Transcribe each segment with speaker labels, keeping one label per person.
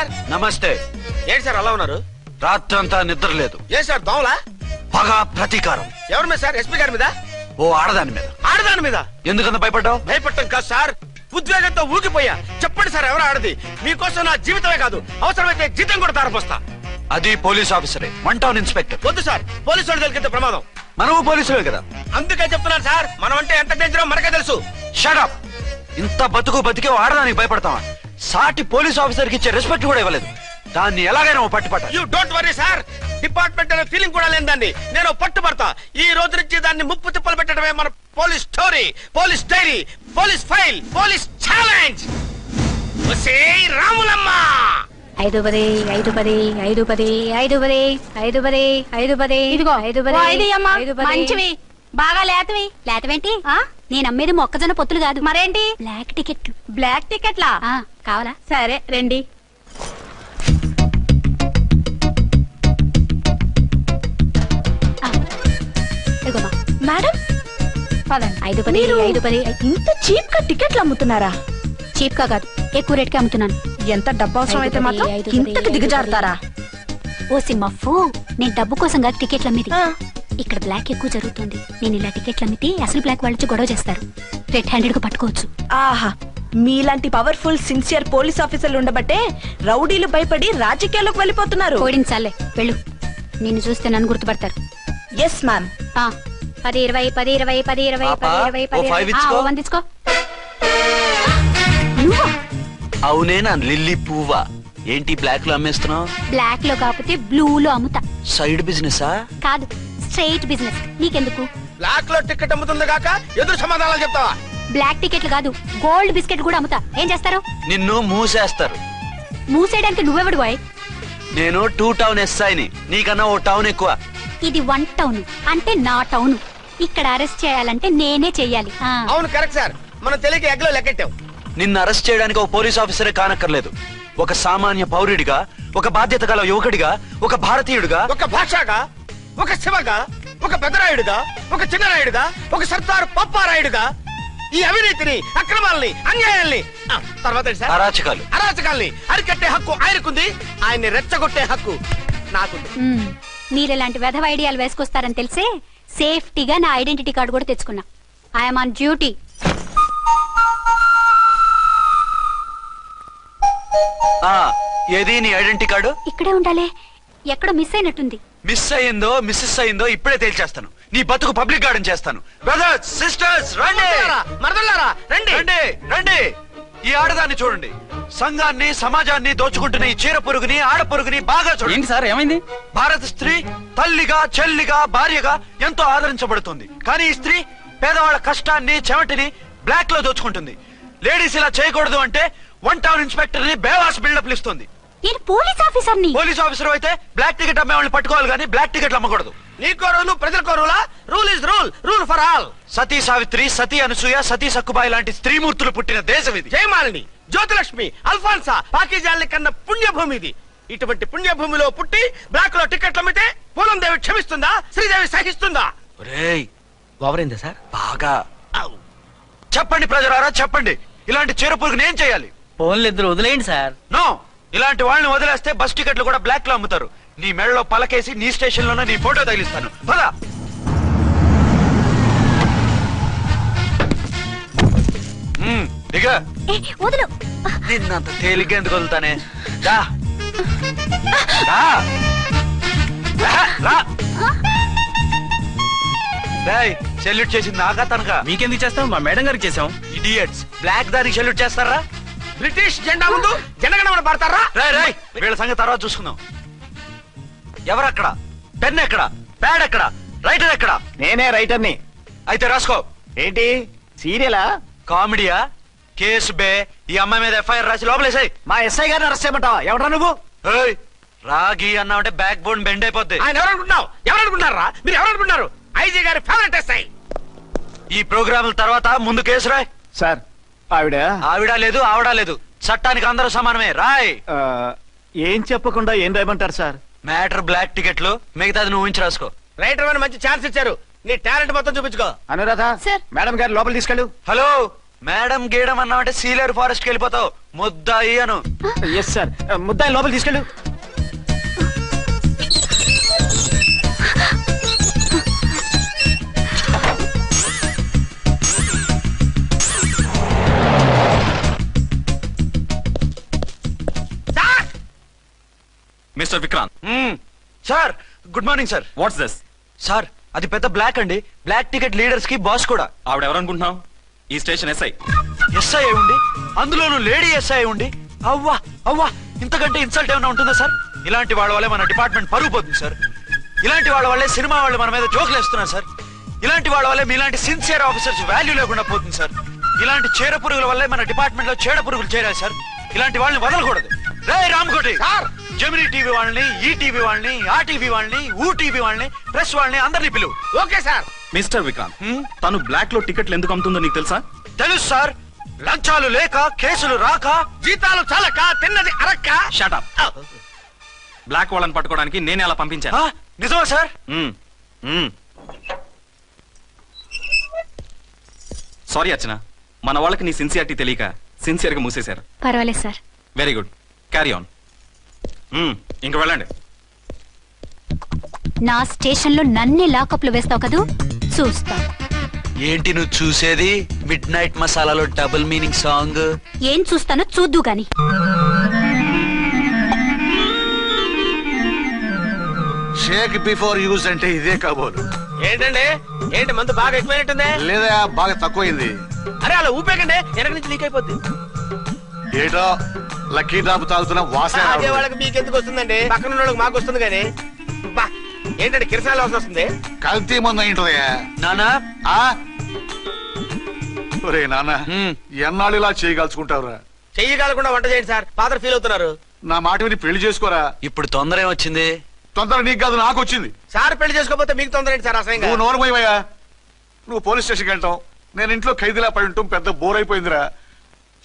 Speaker 1: Sir.
Speaker 2: నమస్తే.
Speaker 1: ఏంటి sir అలా ఉన్నారు?
Speaker 2: రాత్రంతా నిద్ర లేదు.
Speaker 1: ఏ సార్ దోమలా?
Speaker 2: పగ ప్రతీకారం.
Speaker 1: ఎవరి మీద సార్? ఎస్పీ గారి మీద?
Speaker 2: ఓ ఆడదాని మీద.
Speaker 1: ఆడదాని మీద
Speaker 2: ఎందుకంత భయపడ్డావు?
Speaker 1: భయపడటం కాదు సార్, ఉద్వేగంతో ఊగిపోయా. చెప్పండి సార్, ఎవరు ఆడది? మీకోసం నా జీవితమే కాదు, అవసరమైతే జీతం కూడా తారపోస్తా.
Speaker 2: అది పోలీస్ ఆఫీసరే, 1 టౌన్ ఇన్స్పెక్టర్.
Speaker 1: వద్దు సార్, పోలీసు వాళ్ళు దొరికితే ప్రమాదం.
Speaker 2: మనము పోలీసులే కదా.
Speaker 1: అందుకే చెప్తున్నాను సార్, మనం అంటే ఎంత డేంజరో మనకే తెలుసు.
Speaker 2: Shut up. ఇంత బతికే ఆడదానికి భయపడతావా? సాటి పోలీస్ ఆఫీసర్ కి ఇచ్చే రెస్పెక్ట్ కూడా ఇవ్వలేదు. దాన్ని ఎలాగైనా పట్టుపట్ట.
Speaker 1: You don't worry sir, department అనే ఫీలింగ్ కూడా లేని దాన్ని నేను పట్టుబడతా. ఈ రోజు నుంచి దాన్ని ముప్పు తిప్పలు పెట్టడమే మన police story, police diary, police file, police challenge. Ramulamma
Speaker 3: 5 10 5 10 5 10 5 10 5 10 5 10 ఇదిగో 5 10
Speaker 4: మంచివి బాగా లేతవేంటి?
Speaker 3: నేను అమ్మేది మొక్కజొన్న పొత్తులు కాదు.
Speaker 4: మరేంటి?
Speaker 3: Black ticket.
Speaker 4: బ్లాక్ టికెట్లా?
Speaker 3: కావాలా?
Speaker 4: సరే రండి. మేడం పదండి.
Speaker 3: 5 10 5 10.
Speaker 4: ఇంత చీప్ గా టికెట్లు అమ్ముతున్నారా?
Speaker 3: చీప్ గా కాదు, ఎక్కువ రేట్ కి అమ్ముతున్నాను.
Speaker 4: ఎంత డబ్బు అవసరం అయితే మాత్రం ఇంతకు దిగజారుతారా?
Speaker 3: ఓ సిమ్మఫు, నేను డబ్బు కోసం కాదు టికెట్లు అమ్మేది. ఇక్కడ బ్లాక్ ఎక్కువ జరుగుతుంది. నేను ఇలా టికెట్లు అమ్మితే అసలు బ్లాక్ వాళ్ళు గొడవ చేస్తారు. రెడ్ హ్యాండెడ్ గా పట్టుకోవచ్చు.
Speaker 4: ఆహా, మీలాంటి పవర్ఫుల్ సిన్సియర్ పోలీస్ ఆఫీసర్లు ఉండబట్టే రౌడీలు భయపడి రాజకీయాల్లోకి వెళ్ళిపోతున్నారు.
Speaker 3: ఓడించాలే వెళ్ళు, నిన్ను చూస్తే నన్ను గుర్తుపడతారు.
Speaker 4: Yes ma'am.
Speaker 3: 10 20 10 20 10 20 10 20 10 వందించుకో.
Speaker 2: అవునే నా లిల్లీ పువ్వా? ఏంటి బ్లాక్ లో అమ్మేస్తున్నావు?
Speaker 3: బ్లాక్ లో కాకపోతే బ్లూ లో అమ్ముతా.
Speaker 2: సైడ్ బిజినెస్
Speaker 3: కాదు, స్ట్రైట్ బిజినెస్. నీకెందుకు?
Speaker 1: బ్లాక్ లో టికెట్ అమ్ముతుంది కాక ఎదురు సమాధానాలు చెప్తావా?
Speaker 3: బ్లాక్ టికెట్లు కాదు, గోల్డ్ బిస్కెట్ కూడా అమ్ముతా. ఏం చేస్తారు?
Speaker 2: నిన్ను మూసేస్తారు.
Speaker 3: మూసేయడానికి నువ్వెవడు బాయ్?
Speaker 2: నేను 2 టౌన్ ఎస్ఐని, నీకన్నా ఓ టౌన్ ఎక్కువ.
Speaker 3: ఇది 1 టౌన్ అంటే నా టౌన్. ఇక్కడ అరెస్ట్ చేయాలంటే నేనే చెయ్యాలి.
Speaker 1: అవును కరెక్ట్ సార్, మనం తెలియక ఎగ్లో లెక్కెట్టాం.
Speaker 2: నిన్ను అరెస్ట్ చేయడానికి ఒక పోలీస్ ఆఫీసరే కానక్కర్లేదు. ఒక సామాన్య పౌరుడిగా, ఒక బాధ్యత గల యువకుడిగా, ఒక భారతీయుడిగా,
Speaker 1: ఒక భాషగా, ఒక శివగా, ఒక పెద్దరాయుడుగా, ఒక చిన్నరాయుడుగా, ఒక సర్దార్ పప్పారాయుడుగా ఈ అవినీతిని, అక్రమాలని, అన్యాయాల్ని, తర్వాత అరాచకాల్ని అరికట్టే హక్కు ఆయనకుంది. ఆయన్ని రెచ్చగొట్టే హక్కు నాకుంది.
Speaker 3: మీరెలాంటి వెధవ ఐడియాలు వేసుకొస్తారని తెలిసే సేఫ్టీగా నా ఐడెంటిటీ కార్డు కూడా తెచ్చుకున్నా. I'm on duty.
Speaker 2: ఏది నీ ఐడెంటిటీ కార్డు?
Speaker 3: ఇక్కడే ఉండాలి. ఎక్కడో మిస్ అయినట్టుంది.
Speaker 2: మిస్ అయ్యిందో మిస్సెస్ అయ్యిందో ఇప్పుడే తేల్చేస్తాను. నీ బతుకు పబ్లిక్ గార్డెన్ చేస్తాను. బ్రదర్స్ సిస్టర్స్ రండి,
Speaker 1: మరదలారా రండి
Speaker 2: రండి రండి. ఈ ఆడదాన్ని చూడండి. సంఘాన్ని, సమాజాన్ని దోచుకుంటున్న ఈ చీర పురుగుని, ఆడ పురుగుని బాగా చూడండి.
Speaker 5: సార్ ఏమైంది?
Speaker 2: భారత స్త్రీ తల్లిగా, చెల్లిగా, భార్యగా ఎంతో ఆదరించబడుతుంది. కానీ ఈ స్త్రీ పేదవాళ్ళ కష్టాన్ని, చెమటిని బ్లాక్ లో దోచుకుంటుంది. లేడీస్ ఇలా చేయకూడదు అంటే 1 టౌన్ ఇన్స్పెక్టర్ ని బేవాస్ బిల్డప్ ఇస్తుంది.
Speaker 3: నేను పోలీస్ ఆఫీసర్ని.
Speaker 2: పోలీస్ ఆఫీసర్ అయితే బ్లాక్ టికెట్ అమ్మే వాళ్ళని పట్టుకోవాలి కానీ బ్లాక్ టికెట్లు అమ్మకూడదు.
Speaker 1: నీకో రూలు, ప్రజలకో రూలా? Rule is rule, rule for all.
Speaker 2: Sati Savitri, Sati Anasuya, Sati Sakkubai లాంటి స్త్రీమూర్తులు పుట్టిన దేశం ఇది.
Speaker 1: జయమాలిని, జ్యోతిలక్ష్మి, అల్ఫాన్సా, పాకిజాల్ని కన్న పుణ్యభూమి ఇది. ఇటువంటి పుణ్యభూమిలో పుట్టి బ్లాక్ లో టికెట్లు అమ్మితే పూలందేవి క్షమిస్తుందా? శ్రీదేవి సహిస్తుందా?
Speaker 5: ఓవరైందా సార్?
Speaker 2: బాగా చెప్పండి ప్రజలారా, చెప్పండి. ఇలాంటి చీర పురుగు నేను చేయాలి?
Speaker 5: ఫోన్లు ఇద్దరు వదిలేయండి సార్.
Speaker 2: నో, ఇలాంటి వాళ్ళని వదిలేస్తే బస్ టికెట్లు కూడా బ్లాక్ లో అమ్ముతారు. నీ మెడలో పలకేసి నీ స్టేషన్ లోనే నీ ఫోటో తగిలిస్తాను. పద. దిగా. నిన్నంత తేలిగ్గా ఎందుకు వదులుతానే? సెల్యూట్ చేసింది నాకా తనకా?
Speaker 5: మీకెందుకు చేస్తాం? మా మేడం గారికి చేసాం.
Speaker 2: ఇడియట్స్, బ్లాక్ దానికి సెల్యూట్ చేస్తారా?
Speaker 1: బ్రిటిష్ జెండా ముందు జనగణమన పడతారా?
Speaker 2: రాయ్ వీళ్ళ సంగతి తర్వాత చూసుకుందాం. ఎవరక్కడ? పెన్ ఎక్కడ? ప్యాడ్ ఎక్కడ? రైటర్ ఎక్కడ?
Speaker 6: నేనే రైటర్ని.
Speaker 2: అయితే రాసుకో.
Speaker 6: ఏంటి సీరియలా?
Speaker 2: కామెడీయా? కేసు బే. ఈ అమ్మాయి మీద ఎఫ్ఐఆర్ రాసి లోపలేసాయి.
Speaker 6: మా ఎస్ఐ గారిని అరెస్ట్ చేయమంటావా? ఎవడ్రా నువ్వు?
Speaker 2: రాగి అన్నావంటే బ్యాక్ బోన్ బెండ్ అయిపోద్ది.
Speaker 1: ఆయన ఎవరనుకుంటున్నారా? మీరు ఎవరనుకుంటున్నారు? ఐజీ గారి ఫేవరెట్ ఎస్ఐ.
Speaker 2: ఈ ప్రోగ్రాముల తర్వాత ముందు కేసు రాయ్.
Speaker 6: సార్
Speaker 2: ఆవిడ లేదు, ఆవిడ లేదు. చట్టానికి అందరూ సమానమే. రాయ్.
Speaker 6: ఏం చెప్పకుండా ఏం రాయమంటారు సార్?
Speaker 2: మ్యాటర్ బ్లాక్ టికెట్లు, మిగతాది నువ్వు ఉంచి రాసుకో.
Speaker 1: రైటర్ అని మంచి ఛాన్స్ ఇచ్చారు. నీ టాలెంట్ మొత్తం చూపించుకో.
Speaker 6: అనురాధ, మేడం గారు లోపల తీసుకెళ్ళు.
Speaker 2: హలో, మేడం గీయడం అన్నామంటే సీలేరు ఫారెస్ట్ కి వెళ్ళిపోతావు. ముద్దాయి అను.
Speaker 6: Yes sir. ముద్దాయి లోపల తీసుకెళ్ళు.
Speaker 7: Mister Vikrant.
Speaker 2: Sir good morning sir.
Speaker 7: What's this?
Speaker 2: Sir అది పెద్ద బ్లాక్ అండి. బ్లాక్ టికెట్ లీడర్స్ కి బాస్ కూడా.
Speaker 7: ఆవిడ ఎవరనుకుంటున్నావు? ఈ స్టేషన్ ఎస్ఐ.
Speaker 2: ఎస్ఐ ఉండి అందులోనూ లేడీ ఎస్ఐ ఉండి అవ్వా అవ్వా ఇంతకంటే ఇన్సల్ట్ ఏమైనా ఉంటుందా సార్? ఇలాంటి వాళ్ళ వల్లే మన డిపార్ట్మెంట్ పరుగు పోతుంది సార్. ఇలాంటి వాళ్ళ వల్లే సినిమా వాళ్ళు మన మీద జోకులు వేస్తున్నారు సార్. ఇలాంటి వాళ్ళ వల్లే మీలాంటి సిన్సియర్ ఆఫీసర్స్ వాల్యూ లేకుండా పోతుంది సార్. ఇలాంటి చీడ పురుగుల వల్లే మన డిపార్ట్మెంట్ లో చీడ పురుగులు చేరాలి సార్. ఇలాంటి వాళ్ళని వదలకూడదు. రే రామ్కోటి సార్, జెమినీ టీవీ వాళ్ళని, ఈ టీవీ వాళ్ళని, ఆ టీవీ వాళ్ళని, ఊ టీవీ వాళ్ళని, ప్రెస్ వాళ్ళని అందరినీ పిలువు.
Speaker 1: Okay sir.
Speaker 7: మిస్టర్ విక్రాంత్, తను బ్లాక్ లో టికెట్లు ఎందుకు అమ్ముతుందో నీకు తెలుసా?
Speaker 2: తెలుసు సార్. లంచాలు లేక, కేసులు రాక,
Speaker 1: జీతాలు చాలక, తిన్నది అరక్క.
Speaker 7: Shut up. బ్లాక్ వాళ్ళని పట్టుకోవడానికి నేనే అలా పంపించాను.
Speaker 2: నిజమా సార్?
Speaker 7: సారీ అర్చన, మన వాళ్ళకి నీ సిన్సియారిటీ తెలియక సిన్సియర్ గా మూసేశారు.
Speaker 3: పర్వాలేదు sir.
Speaker 7: Very good, carry on. ఇంక వెళ్ళండి.
Speaker 3: నా స్టేషన్ లో నన్నే లాకప్ లో వేస్తావు కదూ, చూస్తా.
Speaker 2: ఏంటి నువ్వు చూసేది? మిడ్ నైట్ మసాలాలో డబుల్ మీనింగ్ సాంగ్.
Speaker 3: ఏం చూస్తానో చూద్దు గాని.
Speaker 8: షేక్ బిఫోర్ యూజ్ అంటే ఇదే కాబోలు.
Speaker 1: ఏంటండి, ఏంటి మందు బాగా ఎక్కువైనట్టుంది?
Speaker 8: లేదా బాగా తక్కువైంది.
Speaker 1: అరే అలా ఊపేకండి, వెనక నుంచి లీక్ అయిపోద్ది.
Speaker 8: ఏటో లక్కీ డ్రాప్ తాగుతున్న వాసన.
Speaker 1: అదే వాళ్ళకి మీకు ఎందుకు వస్తుందండి, పక్కన వాళ్ళకి మాకు వస్తుంది కానీ. బా ఏంటంటే కిరసాల వాసన వస్తుంది.
Speaker 8: కల్తీ మందు ఏంటదయ్యా
Speaker 2: నానా?
Speaker 8: ఒరే నాన్న, ఎన్నాళ్ళు ఇలా చేయగలుచుకుంటావురా?
Speaker 1: చెయ్యగలకుండా వంట చేయండి సార్, ఫాదర్ ఫీల్ అవుతున్నారు.
Speaker 8: నా మాట విని పెళ్లి చేసుకోరా.
Speaker 2: ఇప్పుడు తొందర ఏమొచ్చింది?
Speaker 8: తొందర నీకు కాదు, నాకు వచ్చింది.
Speaker 1: సార్ పెళ్లి చేసుకోకపోతే మీకు తొందర ఏంటి సార్? అసహ్యంగా.
Speaker 8: నువ్వు నోరు పోయివయ్యా. నువ్వు పోలీస్ స్టేషన్కి వెళ్తాం, నేను ఇంట్లో ఖైదీలా పడి ఉంటాం. పెద్ద బోర్ అయిపోయిందిరా.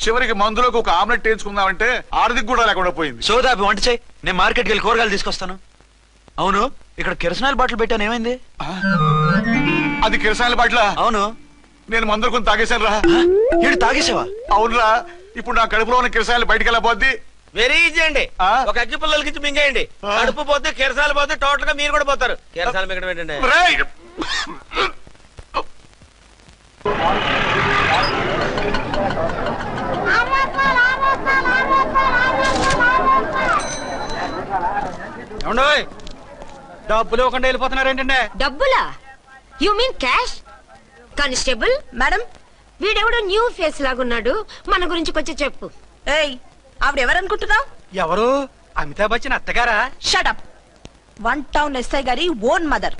Speaker 8: చివరికి మందులోకి ఒక ఆమ్లెట్ వేయించుకుందామంటే ఆర్థిక కూడా లేకుండా పోయింది.
Speaker 2: సోదాపి వంట చేయి, నేను మార్కెట్కి వెళ్ళి కూరగాయలు తీసుకొస్తాను. అవును, ఇక్కడ కిరసనాయిల్ బాటిల్ పెట్టాను, ఏమైంది?
Speaker 8: అది కిరసాయిల బాటిల్.
Speaker 2: అవును,
Speaker 8: నేను మందులు కొని తాగేశాను రా.
Speaker 2: ఏడు తాగేసావా?
Speaker 8: అవునురా. ఇప్పుడు నా కడుపులో ఉన్న కిరసాయిలు బయటికి వెళ్ళబోద్ది.
Speaker 1: వెరీ ఈజీ అండి. ఒక అగ్గి పుల్లలకి ఇచ్చి మింగేయండి. కడుపు పోతే కిరసాలు పోతే టోటల్ గా మీరు కూడా పోతారు. కిరసాలు మింగడం ఏంటండి?
Speaker 6: డబ్బులు ఇవ్వకుండా వెళ్ళిపోతున్నారు ఏంటంటే?
Speaker 9: డబ్బులా? You mean cash? Constable
Speaker 4: madam,
Speaker 9: వీడెవడో న్యూ ఫేస్ లాగున్నాడు, మన గురించి కొంచెం చెప్పు.
Speaker 4: ఏయ్ ఆవిడెవరనుకుంటున్నావు?
Speaker 6: ఎవరు? అమితాబ్ బచ్చన్ అత్తగారా?
Speaker 4: షటప్. 1 టౌన్ ఎస్ఐ గారి ఓన్ మదర్.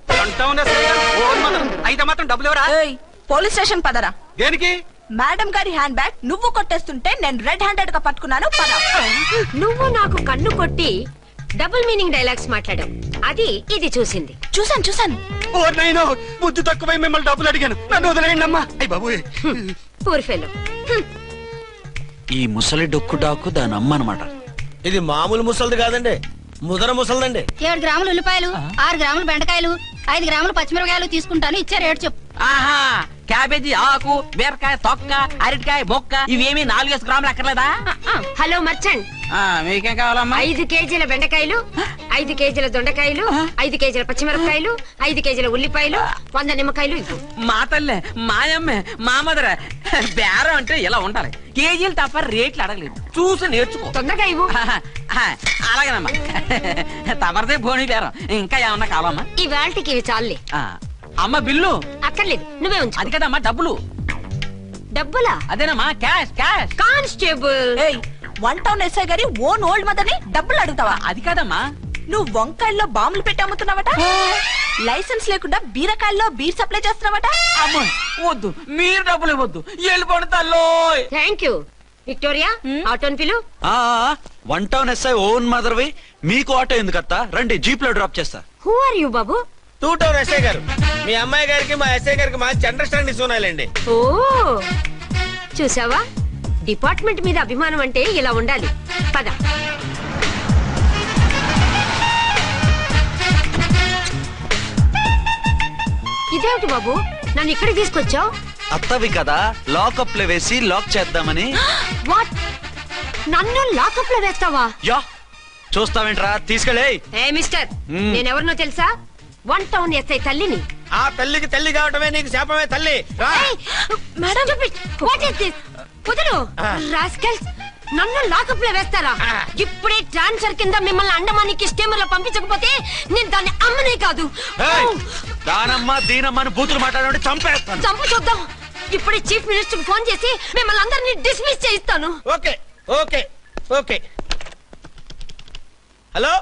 Speaker 6: అయితే మాత్రం డబ్బులు ఎవరా?
Speaker 4: ఏయ్ పోలీస్ స్టేషన్ పదరా.
Speaker 6: దేనికి?
Speaker 4: మేడం గారి హ్యాండ్ బ్యాగ్ నువ్వు కొట్టేస్తుంటే నేను రెడ్ హ్యాండెడ్ గా పట్టుకున్నాను. పద.
Speaker 9: నువ్వు నాకు కన్ను కొట్టి డబుల్ మీనింగ్ డైలాగ్స్ మాట్లాడావు, అది ఇది చూసింది.
Speaker 4: చూసాను.
Speaker 6: ఓ నైనో, బుద్ధి తక్కువై మిమ్మల్ని డబ్బులు అడిగాను, నన్ను వదిలేయండి అమ్మా. అయ్య బాబు,
Speaker 9: పూర్ ఫెలో.
Speaker 2: ఈ ముసలి డొక్కు డాకు దాని అమ్మ అనమాట.
Speaker 1: ఇది మామూలు ముసలిది కాదండి, ముదర ముసలిదండి.
Speaker 3: 7 గ్రాములు ఉల్లిపాయలు, 6 గ్రాములు బెండకాయలు, 5 గ్రాములు పచ్చిమిరపకాయలు తీసుకుంటాను. ఇచ్చే రేటు చెప్పు.
Speaker 5: ఆహా, క్యాబేజీ ఆకు, బీరకాయ తొక్క, అరటికాయ బొక్క, ఇవేమి 4 గ్రాములు అక్కర్లేదా?
Speaker 9: హలో మర్చండ్,
Speaker 5: మీకేం కావాలమ్మా?
Speaker 9: 5 కేజీల బెండకాయలు, 5 కేజీల దొండకాయలు, 5 కేజీల పచ్చిమిరపకాయలు, 5 కేజీల ఉల్లిపాయలు, 100 నిమ్మకాయలు ఇవ్వు.
Speaker 5: మా తల్లే, మాయమ్మే, మా మదర బేరం అంటే ఇలా ఉండాలి. కేజీలు తప్ప రేట్లు అడగలేదు, చూసి నేర్చుకో.
Speaker 9: తొందరగా ఇవ్వు.
Speaker 5: అలాగేనమ్మా, తమరిదే భోని బేరం. ఇంకా ఏమన్నా కావాలమ్మా?
Speaker 9: ఈ వేల్టికి ఇవి చాలులే.
Speaker 5: అమ్మ బిల్లు
Speaker 9: అక్కర్లేదు, నువ్వే ఉంచు.
Speaker 5: అది కదమ్మా డబ్బులు.
Speaker 9: డబ్బులా?
Speaker 5: అదేనమ్మా, క్యాష్ క్యాష్.
Speaker 9: కానిస్టేబుల్,
Speaker 4: ఏయ్ 1 టౌన్ ఎస్ఐ గారి ఓన్ ఓల్డ్ మదర్ ని డబ్బులు అడుగుతావా?
Speaker 5: అది కాదమ్మా,
Speaker 4: నువ్వు వంకాయల్లో బాంబులు పెట్టి అమ్ముతున్నావట, లైసెన్స్ లేకుండా బీరకాయల్లో బీర్ సప్లై చేస్తున్నావట.
Speaker 5: అమ్మ వద్దు, మీరు డబ్బులు ఇవ్వద్దు, వెళ్ళిపోండి తల్లో.
Speaker 9: Thank you. విక్టోరియా, ఆటోన్ పిలు.
Speaker 2: 1 టౌన్ ఎస్ఐ ఓన్ మదర్వి, మీకు ఆటో ఎందుకత్తా? రండి, జీప్ లో డ్రాప్ చేస్తా.
Speaker 9: హూ ఆర్ యూ బాబు?
Speaker 1: 2 టౌన్ ఎస్ఐ గారు. మీ అమ్మాయి గారికి మా ఎస్ఐ గారికి మంచి అండర్స్టాండింగ్ ఉన్నాయండి.
Speaker 9: ఓ చూసావా, డిపార్ట్మెంట్ మీద అభిమానం అంటే ఇలా ఉండాలి. పద. ఇదేమిటి బాబు, నన్ను ఇక్కడికి తీసుకొచ్చావు?
Speaker 2: అత్తవి కదా, లాకప్ లో వేసి లాక్ చేద్దామని.
Speaker 9: వాట్? నన్ను లాకప్ లో వేస్తావా?
Speaker 2: యా, చూస్తావేంట్రా, తీసుకెళ్ళే.
Speaker 9: ఏ మిస్టర్, నేనెవరినో తెలుసా? 1 టౌన్ ఎస్ఐ తల్లిని.
Speaker 1: ఆ తల్లికి తల్లి కావటమే నీకు శాపమే తల్లి.
Speaker 9: కుదరు రాస్కల్స్, నన్ను లాకప్ లో వేస్తారా? ఇప్పుడే ట్రాన్స్ఫర్ కింద మిమ్మల్ని అండమానికి స్టీమర్ లో పంపించకపోతే నేను దాన్ని అమ్మనే కాదు.
Speaker 2: దానమ్మ దీనమ్మ అని బూతులు మాట్లాడే చంపేస్తాను.
Speaker 9: చంపు చూద్దాం. ఇప్పుడే చీఫ్ మినిస్టర్ కి ఫోన్ చేసి మిమ్మల్ని అందరినీ డిస్మిస్ చేయిస్తాను.
Speaker 1: Okay okay okay. Hello,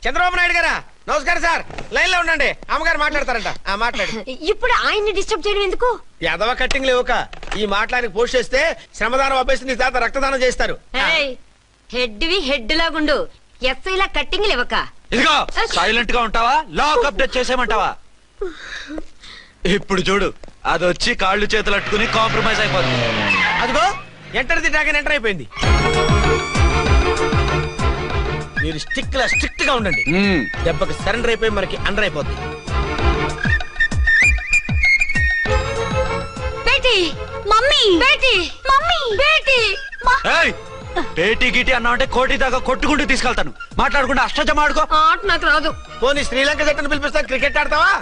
Speaker 1: Chandrababu Naidu గారా? నమస్కారం సార్, లైన్ లో ఉండండి, అమ్మగారు మాట్లాడతారంట. మాట్లాడు.
Speaker 9: ఇప్పుడు ఆయన్ని డిస్టర్బ్ చేయడం ఎందుకు?
Speaker 1: ఎదవ కట్టింగ్ లేవుక ఈ మాట్లాడికి పోస్ట్ చేస్తే శ్రమదానం అభ్యసి నీ తాత రక్తదానం చేస్తారు.
Speaker 9: హెడ్ వి హెడ్ లాగుండు, ఎస్ఐ లా కట్టింగ్ లేవక.
Speaker 2: ఇదిగో సైలెంట్ గా ఉంటావా, లాక్ అప్డేట్ చేసేయమంటావా? ఇప్పుడు చూడు, అది వచ్చి కాళ్ళు చేతులు అట్టుకుని కాంప్రమైజ్ అయిపోతుంది.
Speaker 1: అదిగో ఎంటర్ ది డ్రాగన్ ఎంటర్ అయిపోయింది. మీరు స్ట్రిక్ట్ గా ఉండండి, దెబ్బకి సరెండర్ అయిపోయి మనకి అండర్ అయిపోద్ది.
Speaker 9: బేటీ మమ్మీ, బేటీ మమ్మీ, బేటీ
Speaker 2: పేటీ గిటి అన్నావంటే కోటి దాకా కొట్టుకుంటూ తీసుకెళ్తాను. మాట్లాడుకుంటే అష్టజమ ఆడుకో.
Speaker 9: ఆట నాకు రాదు.
Speaker 1: పోనీ శ్రీలంక జట్టును పిలిపిస్తా, క్రికెట్ ఆడతావా?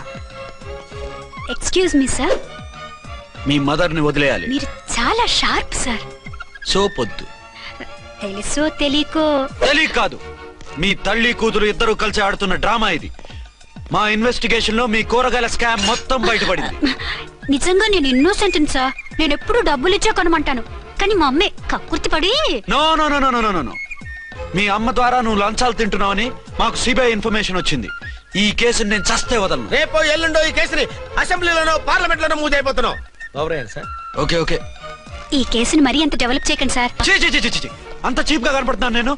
Speaker 3: ఎక్స్క్యూజ్ మీ సార్,
Speaker 2: మీ మదర్ ని వదిలేయాలి.
Speaker 3: మీరు చాలా షార్ప్ సార్.
Speaker 2: సోపొద్దు.
Speaker 3: తెలుసో తెలియకో.
Speaker 2: తెలియ కాదు, మీ తల్లి కూతురు ఇద్దరు కలిసి ఆడుతున్న డ్రామా ఇది. మా ఇన్వెస్టిగేషన్ లో మీ కూరగాయల స్కామ్ మొత్తం బయటపడింది.
Speaker 3: నిజంగా నేను ఇన్నోసెంట్ సార్. నేను ఎప్పుడు డబ్బులు ఇచ్చా కొనమంటాను, కానీ మా అమ్మే కక్కుర్తి పడి.
Speaker 2: No no no no no no, మీ అమ్మ ద్వారా నువ్వు లంచాలు తింటున్నావని మాకు సిబిఐ ఇన్ఫర్మేషన్ వచ్చింది. ఈ కేసుని నేను చస్తే వదలను.
Speaker 1: రేపో ఎల్లుండో ఈ కేసుని అసెంబ్లీలోనో పార్లమెంట్ లోనో మూవ్ అయిపోతున్నావు. సార్
Speaker 2: ఓకే ఓకే,
Speaker 3: ఈ కేసుని మరీ అంత డెవలప్ చేయకండి సార్.
Speaker 2: అంత చీప్ గా కనపడుతున్నాను నేను?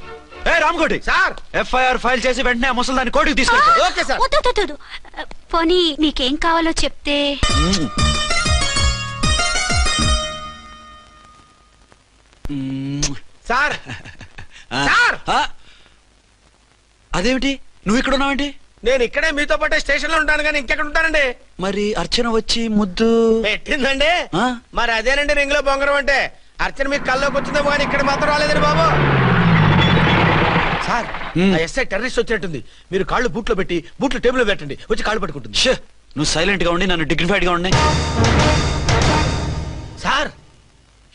Speaker 2: ఏ రామ్కోటి
Speaker 1: సార్,
Speaker 2: ఎఫ్ఐఆర్ ఫైల్ చేసి వెంటనే ఆ ముసలిదాన్ని కోర్టుకి తీసుకెళ్ళి.
Speaker 1: Okay sir.
Speaker 3: వద్దు, పోనీ మీకేం కావాలో చెప్తే.
Speaker 1: సార్ సార్,
Speaker 2: అదేమిటి నువ్వు ఇక్కడ ఉన్నావేంటి?
Speaker 1: నేను ఇక్కడే మీతో పాటే స్టేషన్ లో ఉంటాను, కానీ ఇంకెక్కడ ఉంటానండి?
Speaker 2: మరి అర్చన వచ్చి ముద్దు
Speaker 1: పెట్టిందండి. మరి అదేనండి రింగ్ లో బొంగరం అంటే. అర్చన మీకు కల్లోకి వచ్చిందేమో కానీ ఇక్కడ మాత్రం రాలేదండి బాబు. సార్, ఎస్ఐ టెర్రరిస్ట్ వచ్చినట్టుంది. మీరు కాళ్ళు బూట్లో పెట్టి బూట్లు టేబుల్ లో పెట్టండి, వచ్చి కాళ్ళు పట్టుకుంటుంది.
Speaker 2: నువ్వు సైలెంట్ గా ఉండి నన్ను డిగ్నిఫైడ్ గా ఉండి.
Speaker 1: సార్,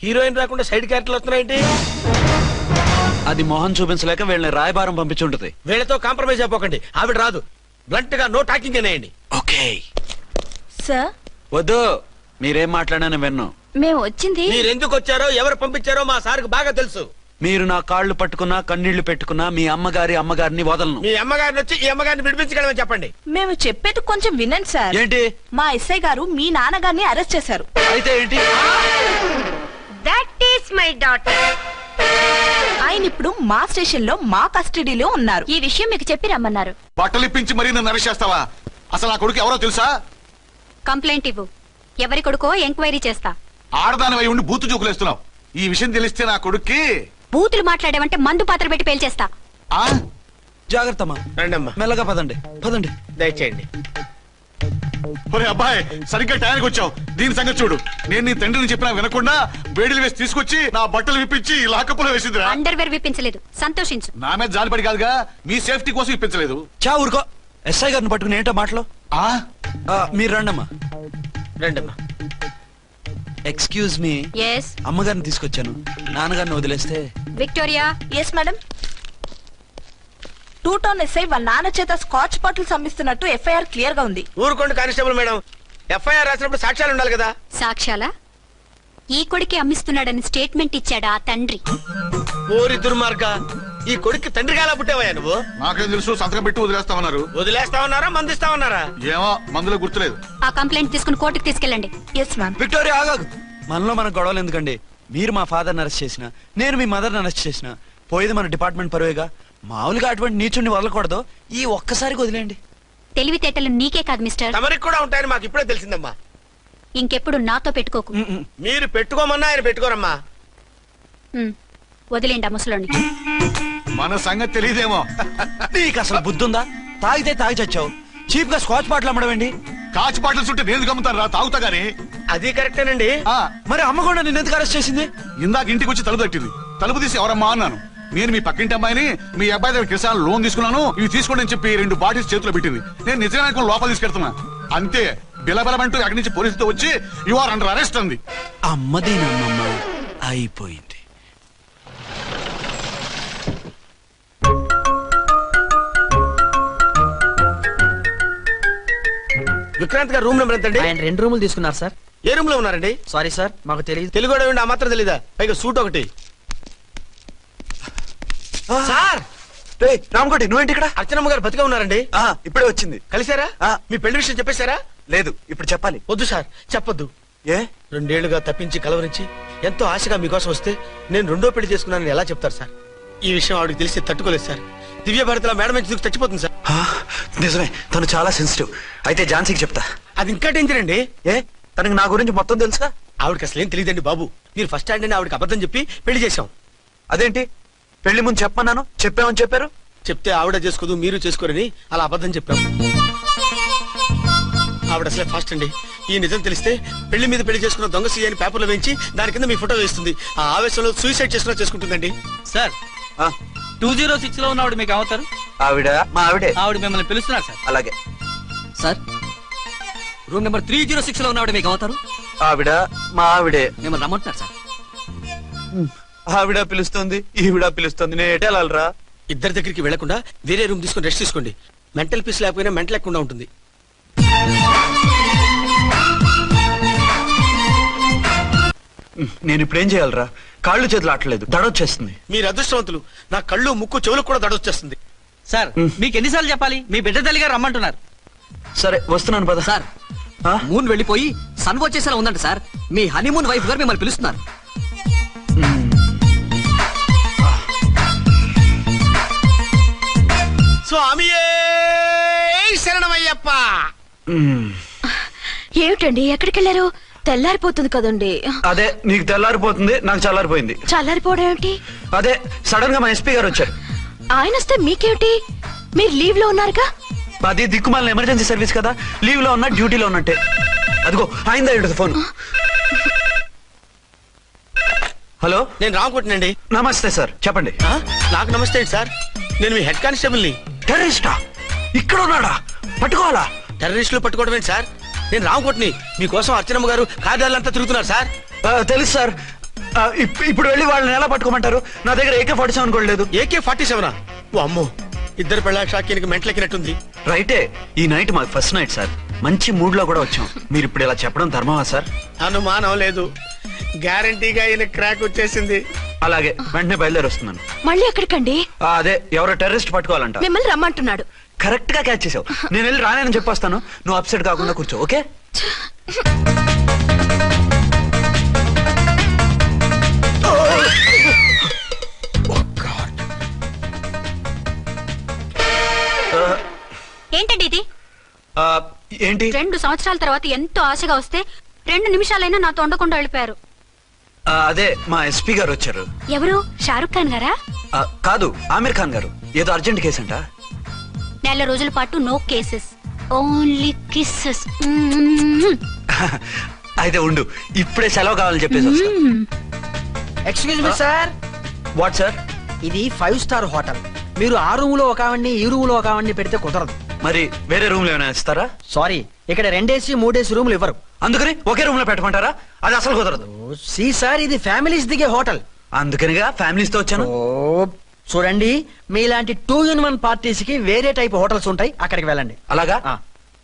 Speaker 1: హీరోయిన్ రాకుండా సైడ్ క్యారెక్టర్లు వస్తున్నాయేంటి?
Speaker 2: అది మొహం చూపించలేక వీళ్ళని రాయబారం పంపించుంటది.
Speaker 1: వీళ్ళతో కాంప్రమైజ్ అయిపోకండి, ఆవిడ రాదు. బ్లంట్ గా నో టాకింగ్ అనేయండి.
Speaker 2: Okay
Speaker 4: sir.
Speaker 2: వద్దు, మీరేం మాట్లాడానని విన్ను.
Speaker 3: మేము వచ్చింది.
Speaker 1: మీరు ఎందుకు వచ్చారో ఎవరు పంపించారో మా సార్కు బాగా తెలుసు.
Speaker 2: మీరు నా కాళ్ళు పట్టుకున్నా కన్నీళ్లు పెట్టుకున్నా మీ అమ్మగారిని వదలను.
Speaker 1: మీ అమ్మగారిని వచ్చి ఈ అమ్మగారిని విడిపించగలమని చెప్పండి.
Speaker 4: మేము చెప్పేది కొంచెం వినండి సార్.
Speaker 2: ఏంటి?
Speaker 4: మా ఎస్ఐ గారు మీ నాన్నగారిని అరెస్ట్ చేశారు.
Speaker 2: అయితే ఏంటి?
Speaker 9: That is my daughter.
Speaker 4: ఆయన ఇప్పుడు మా స్టేషన్ లో మా కస్టడీలో ఉన్నారు.
Speaker 3: ఈ విషయం మీకు చెప్పి రమ్మన్నారు.
Speaker 8: బట్టలిప్పించి మరీ నన్ను అరెస్ట్ చేస్తావా? అసలు ఆ కొడుకు ఎవరో తెలుసా?
Speaker 3: కంప్లైంట్ ఇవ్వు, ఎవరి కొడుకో ఎంక్వైరీ చేస్తా.
Speaker 8: ఆడదానివై ఉండి బూతు జోకులేస్తున్నావు. ఈ విషయం తెలిస్తే నా కొడుక్కి.
Speaker 3: బూతులు మాట్లాడేవంటే మందు పాత్ర పెట్టి పేల్చేస్తా.
Speaker 2: జాగ్రత్తమ్మా,
Speaker 1: రండమ్మా.
Speaker 2: మెల్లగా పదండి పదండి.
Speaker 1: దయచేయండి.
Speaker 8: ఒరే అబ్బాయి, సరిగ్గా టయానికి వచ్చావు. దీని సంగతి చూడు. నేను నీ తండ్రిని చెప్పినా వినకుండా వేడిలు వేసి తీసుకొచ్చి నా బట్టలు విప్పించి లాకప్పులో వేసిందిరా.
Speaker 3: అండర్వేర్ విప్పించలేదు, సంతోషించు.
Speaker 8: నా మీద జాలిపడి కాదుగా, మీ సేఫ్టీ కోసం ఇప్పించలేదు.
Speaker 2: చా ఊరుకో. ఎస్ఐ గారిని పట్టుకుని ఏంటో మాటలు. మీరు రండమ్మా.
Speaker 1: రండమ్మా.
Speaker 2: Excuse me.
Speaker 3: yes
Speaker 2: అమ్మగారిని తీసుకొచ్చాను, నాన్నగారిని వదిలేస్తే.
Speaker 3: Victoria.
Speaker 4: Yes madam. 2 town SI వాళ్ళ నాన్న చేత స్కాచ్ బాటిల్స్ అమ్మిస్తున్నట్టు ఎఫ్ఐఆర్ క్లియర్ గా ఉంది.
Speaker 1: ఊరుకోండి కానిస్టేబుల్ మేడం, ఎఫ్ఐఆర్ రాసినప్పుడు సాక్ష్యాలు ఉండాలి కదా.
Speaker 3: సాక్ష్యాలా? ఈ కొడుకే అమ్మిస్తున్నాడని స్టేట్మెంట్ ఇచ్చాడా ఆ తండ్రి?
Speaker 1: ఓరి దుర్మార్గ, ఈ కొడుక్కి తండ్రిగా ఎలా పుట్టావయ్యా నువ్వు?
Speaker 8: నాకేం తెలుసు, సంతకం పెట్టి వదిలేస్తామన్నారు.
Speaker 1: వదిలేస్తామన్నారా మందిస్తామన్నారా?
Speaker 8: ఏమో, మందులో గుర్తులేదు.
Speaker 3: ఆ కంప్లైంట్ తీసుకుని కోర్టుకు తీసుకెళ్ళండి.
Speaker 4: Yes ma'am.
Speaker 2: విక్టోరియా ఆగాగు. మనలో మన గొడవలు ఎందుకండి? మీరు మా ఫాదర్ని అరెస్ట్ చేసిన, నేను మీ మదర్ని అరెస్ట్ చేసిన, పోయేది మన డిపార్ట్మెంట్ పరువేగా. మామూలుగా అటువంటి నీచుని వదలకూడదు, ఈ ఒక్కసారికి వదిలేండి.
Speaker 3: తెలివితేటలు నీకే కాదు మిస్టర్,
Speaker 1: తమరికి కూడా ఉంటాయని మాకు ఇప్పుడే తెలిసిందమ్మా.
Speaker 3: ఇంకెప్పుడు నాతో పెట్టుకోకు.
Speaker 1: మీరు పెట్టుకోమన్నా ఆయన పెట్టుకోరమ్మా.
Speaker 3: వదిలేండి ఆ ముసలోని.
Speaker 8: మన సంగతి తెలియదేమో.
Speaker 2: నీకు అసలు బుద్ధుందా? తాగితే తాగి చచ్చావు, చీప్ గా స్కాచ్ బాటిల్ అమ్మడమేంటి?
Speaker 8: కాచి బాటిల్స్ ఉంటే నేను గమ్ముతాను రా, తాగుతా గానీ.
Speaker 1: అది కరెక్టేనండి.
Speaker 2: మరి అమ్మ కూడా నిన్ను ఎందుకు అరెస్ట్ చేసింది?
Speaker 8: ఇందాక ఇంటికి వచ్చి తలుపు తట్టింది. తలుపు తీసి ఎవరమ్మా అన్నాను. నేను మీ పక్కింటి అమ్మాయిని, మీ అబ్బాయి దగ్గర కిసాన్ లోన్ తీసుకున్నాను, ఇవి తీసుకోండి అని చెప్పి 2 బాటిల్స్ చేతిలో పెట్టింది. నేను నిజంగా లోపల తీసుకెళ్తున్నా. అంతే, బిలబెలమంటూ అక్కడి నుంచి పోలీసుతో వచ్చి యు ఆర్ అండర్ అరెస్ట్ అంది.
Speaker 2: అమ్మదేనమ్మమ్మ అయిపోయింది.
Speaker 1: విక్రాంత్ గారు రూమ్ నెంబర్ ఎంతండి?
Speaker 5: ఆయన 2 రూములు తీసుకున్నారు సార్.
Speaker 1: ఏ రూమ్ లో ఉన్నారండి?
Speaker 5: సారీ సార్, మాకు తెలియదు.
Speaker 1: తెలుగు ఆ మాత్రం తెలీదా? పైగా సూట్ ఒకటి. సార్
Speaker 2: రామకోటి నువ్వేంటి ఇక్కడ?
Speaker 1: అర్చనమ్మ గారు బతిగా ఉన్నారండి.
Speaker 2: ఇప్పుడే వచ్చింది.
Speaker 1: కలిసారా? మీ పెళ్లి విషయం చెప్పేశారా?
Speaker 2: లేదు, ఇప్పుడు చెప్పాలి.
Speaker 1: వద్దు సార్, చెప్పొద్దు.
Speaker 2: ఏ
Speaker 1: 2 ఏళ్లుగా తప్పించి కలవరించి ఎంతో ఆశగా మీకోసం వస్తే నేను 2వ పెళ్లి చేసుకున్నానని ఎలా చెప్తారు సార్? ఈ విషయం ఆవిడకి తెలిసి తట్టుకోలేదు సార్. దివ్య భారతిలో మేడం నుంచి దూకి చచ్చిపోతుంది సార్.
Speaker 2: నిజమే, తను చాలా సెన్సిటివ్. అయితే ఝాన్సీకి చెప్తా.
Speaker 1: అది ఇంకా డేంజర్ అండి.
Speaker 2: ఏ తనకి నా గురించి మొత్తం తెలుసుగా?
Speaker 1: ఆవిడకి అసలు ఏం తెలియదండి బాబు. మీరు ఫస్ట్ హ్యాండ్ అని ఆవిడకి అబద్ధం చెప్పి పెళ్లి చేశాం.
Speaker 2: అదేంటి, పెళ్లి ముందు చెప్పమన్నాను, చెప్పామని చెప్పారు.
Speaker 1: చెప్తే ఆవిడ చేసుకోదు, మీరు చేసుకోరని అలా అబద్ధం చెప్పాం. ఆవిడ అసలే ఫాస్ట్ అండి. ఈ నిజం తెలిస్తే పెళ్లి మీద పెళ్లి చేసుకున్న దొంగ సీ అని పేపర్లో వేయించి దాని కింద మీ ఫోటో వేస్తుంది. ఆ ఆవేశంలో సూసైడ్ చేసుకుంటుందండి.
Speaker 5: సార్ 206 లో ఉన్న ఆవిడ మీకు అవుతారు?
Speaker 2: ఆవిడ మా ఆవిడే.
Speaker 5: ఆవిడ మిమ్మల్ని పిలుస్తున్నారు సార్.
Speaker 2: అలాగే
Speaker 5: సార్, రూమ్ నెంబర్ 306 లో ఉన్న ఆవిడ మీకు అవుతారు?
Speaker 2: ఆవిడ మా ఆవిడే.
Speaker 5: మిమ్మల్ని రమ్మంటున్నారు సార్.
Speaker 2: ఆవిడ పిలుస్తుంది, ఈవిడ పిలుస్తుంది, నేను ఎటు వెళ్ళాలరా?
Speaker 1: ఇద్దరి దగ్గరికి వెళ్లకుండా వేరే రూమ్ తీసుకుని రెస్ట్ తీసుకోండి. మెంటల్ పీస్ లేకపోయినా మెంటల్ లేకుండా ఉంటుంది.
Speaker 2: నేను ఇప్పుడు ఏం చేయాలరా? కాళ్ళు చేతులు ఆటలేదు, దడొచ్చేస్తుంది.
Speaker 1: మీరు అదృష్టవంతులు. నా కళ్ళు ముక్కు చెవులకు కూడా దడొచ్చేస్తుంది.
Speaker 5: సార్, మీకు ఎన్నిసార్లు చెప్పాలి? మీ బిడ్డ తల్లి గారు రమ్మంటున్నారు.
Speaker 2: సరే వస్తున్నాను పద.
Speaker 5: సార్, మూన్ వెళ్ళిపోయి సన్ వచ్చేసేలా ఉందంట సార్. మీ హనీమూన్ వైఫ్ గారు మిమ్మల్ని పిలుస్తున్నారు.
Speaker 1: స్వామియే శరణమయ్యప్ప.
Speaker 4: ఏమిటండి, ఎక్కడికి వెళ్ళారు? తెల్లారిపోతుంది కదండి.
Speaker 2: అదే, నీకు తెల్లారిపోతుంది, నాకు చల్లారిపోయింది.
Speaker 4: చల్లారిపోవడం ఏమిటి?
Speaker 2: అదే సడన్ గా మా ఎస్పీ గారు వచ్చారు.
Speaker 4: ఆయన వస్తే మీకేమిటి? మీరు లీవ్ లో ఉన్నారుగా.
Speaker 2: అది దిక్కుమాలిన ఎమర్జెన్సీ సర్వీస్ కదా, లీవ్ లో ఉన్నా డ్యూటీలో ఉన్నట్టే. అదిగో అయిందా ఇటు ఫోన్. హలో,
Speaker 1: నేను రామకుంటున్నాండి.
Speaker 2: నమస్తే సార్, చెప్పండి.
Speaker 1: నాకు నమస్తే సార్, నేను మీ హెడ్ కానిస్టేబుల్ ని.
Speaker 2: టెర్రరిస్టా? ఇక్కడ ఉన్నాడా? పట్టుకోవాలా?
Speaker 1: టెర్రరిస్టులు పట్టుకోవడం ఏంటి సార్? నేను రామకోటిని. మీకోసం అర్చనమ్మ గారు కార్యాలయంతా తిరుగుతున్నారు సార్.
Speaker 2: తెలుసు సార్. ఇప్పుడు వెళ్ళి వాళ్ళని ఎలా పట్టుకోమంటారు? నా దగ్గర AK-47 కూడా లేదు.
Speaker 1: AK-47? ఓ అమ్మో, ఇద్దరు పెళ్ళ షాకీనికి మెంటలెక్కినట్టుంది.
Speaker 2: రైటే, ఈ నైట్ మాకు ఫస్ట్ నైట్ సార్. మంచి మూడ్ లో కూడా వచ్చాం. మీరు ఇప్పుడు ఇలా చెప్పడం ధర్మమా సార్?
Speaker 1: అనుమానం లేదు, గ్యారంటీగా ఈయన క్రాక్ వచ్చేసింది.
Speaker 2: అలాగే, వెంటనే బయలుదేరి వస్తున్నాను.
Speaker 4: మళ్ళీ ఎక్కడికండి?
Speaker 2: అదే, ఎవరో టెర్రరిస్ట్ పట్టుకోవాలంట.
Speaker 4: మిమ్మల్ని రమ్మంటున్నాడు.
Speaker 2: కరెక్ట్ గా క్యాచ్ చేసావు. నేను వెళ్ళి రానని చెప్పొస్తాను, నువ్వు అప్సెట్ కాకుండా కూర్చో, ఓకే?
Speaker 3: ఏంటండి ఇది?
Speaker 2: ఏంటి?
Speaker 3: 2 సంవత్సరాల తర్వాత ఎంతో ఆశగా వస్తే 2 నిమిషాలైనా నాతో ఉండకుండా వెళ్ళిపోయారు.
Speaker 2: అదే, మా ఎస్పీ గారు వచ్చారు.
Speaker 3: ఎవరు? షారుఖ్ ఖాన్ గారా?
Speaker 2: కాదు, ఆమీర్ ఖాన్ గారు. ఏదో అర్జెంట్ కేసు అంట.
Speaker 3: 4 రోజుల పాటు నో కేసెస్, ఓన్లీ కిస్సెస్.
Speaker 2: అయితే ఉండు, ఇప్పుడే సెలవు కావాలని చెప్పేసి వస్తా.
Speaker 5: Excuse me sir.
Speaker 2: What sir?
Speaker 5: ఇది 5 స్టార్ హోటల్. మీరు ఆ రూమ్ లో ఒక ఆవిడ్ని, ఈ రూమ్ లో ఒక ఆవిడ్ని పెడితే కుదరదు.
Speaker 2: మరి వేరే రూమ్ లో ఏమైనా ఇస్తారా?
Speaker 5: సారీ, ఇక్కడ 2 AC 3 AC రూములు ఇవ్వరు.
Speaker 2: అందుకని ఒకే రూమ్ లో పెట్టమంటారా? అది అసలు కుదరదు.
Speaker 5: సి సార్, ఇది ఫ్యామిలీస్ దిగే హోటల్.
Speaker 2: అందుకనిగా ఫ్యామిలీస్ తో వచ్చాను.
Speaker 5: చూడండి, మీలాంటి 2-in-1 పార్టీస్ కి వేరే టైప్ హోటల్స్ ఉంటాయి, అక్కడికి వెళ్ళండి.
Speaker 2: అలాగా?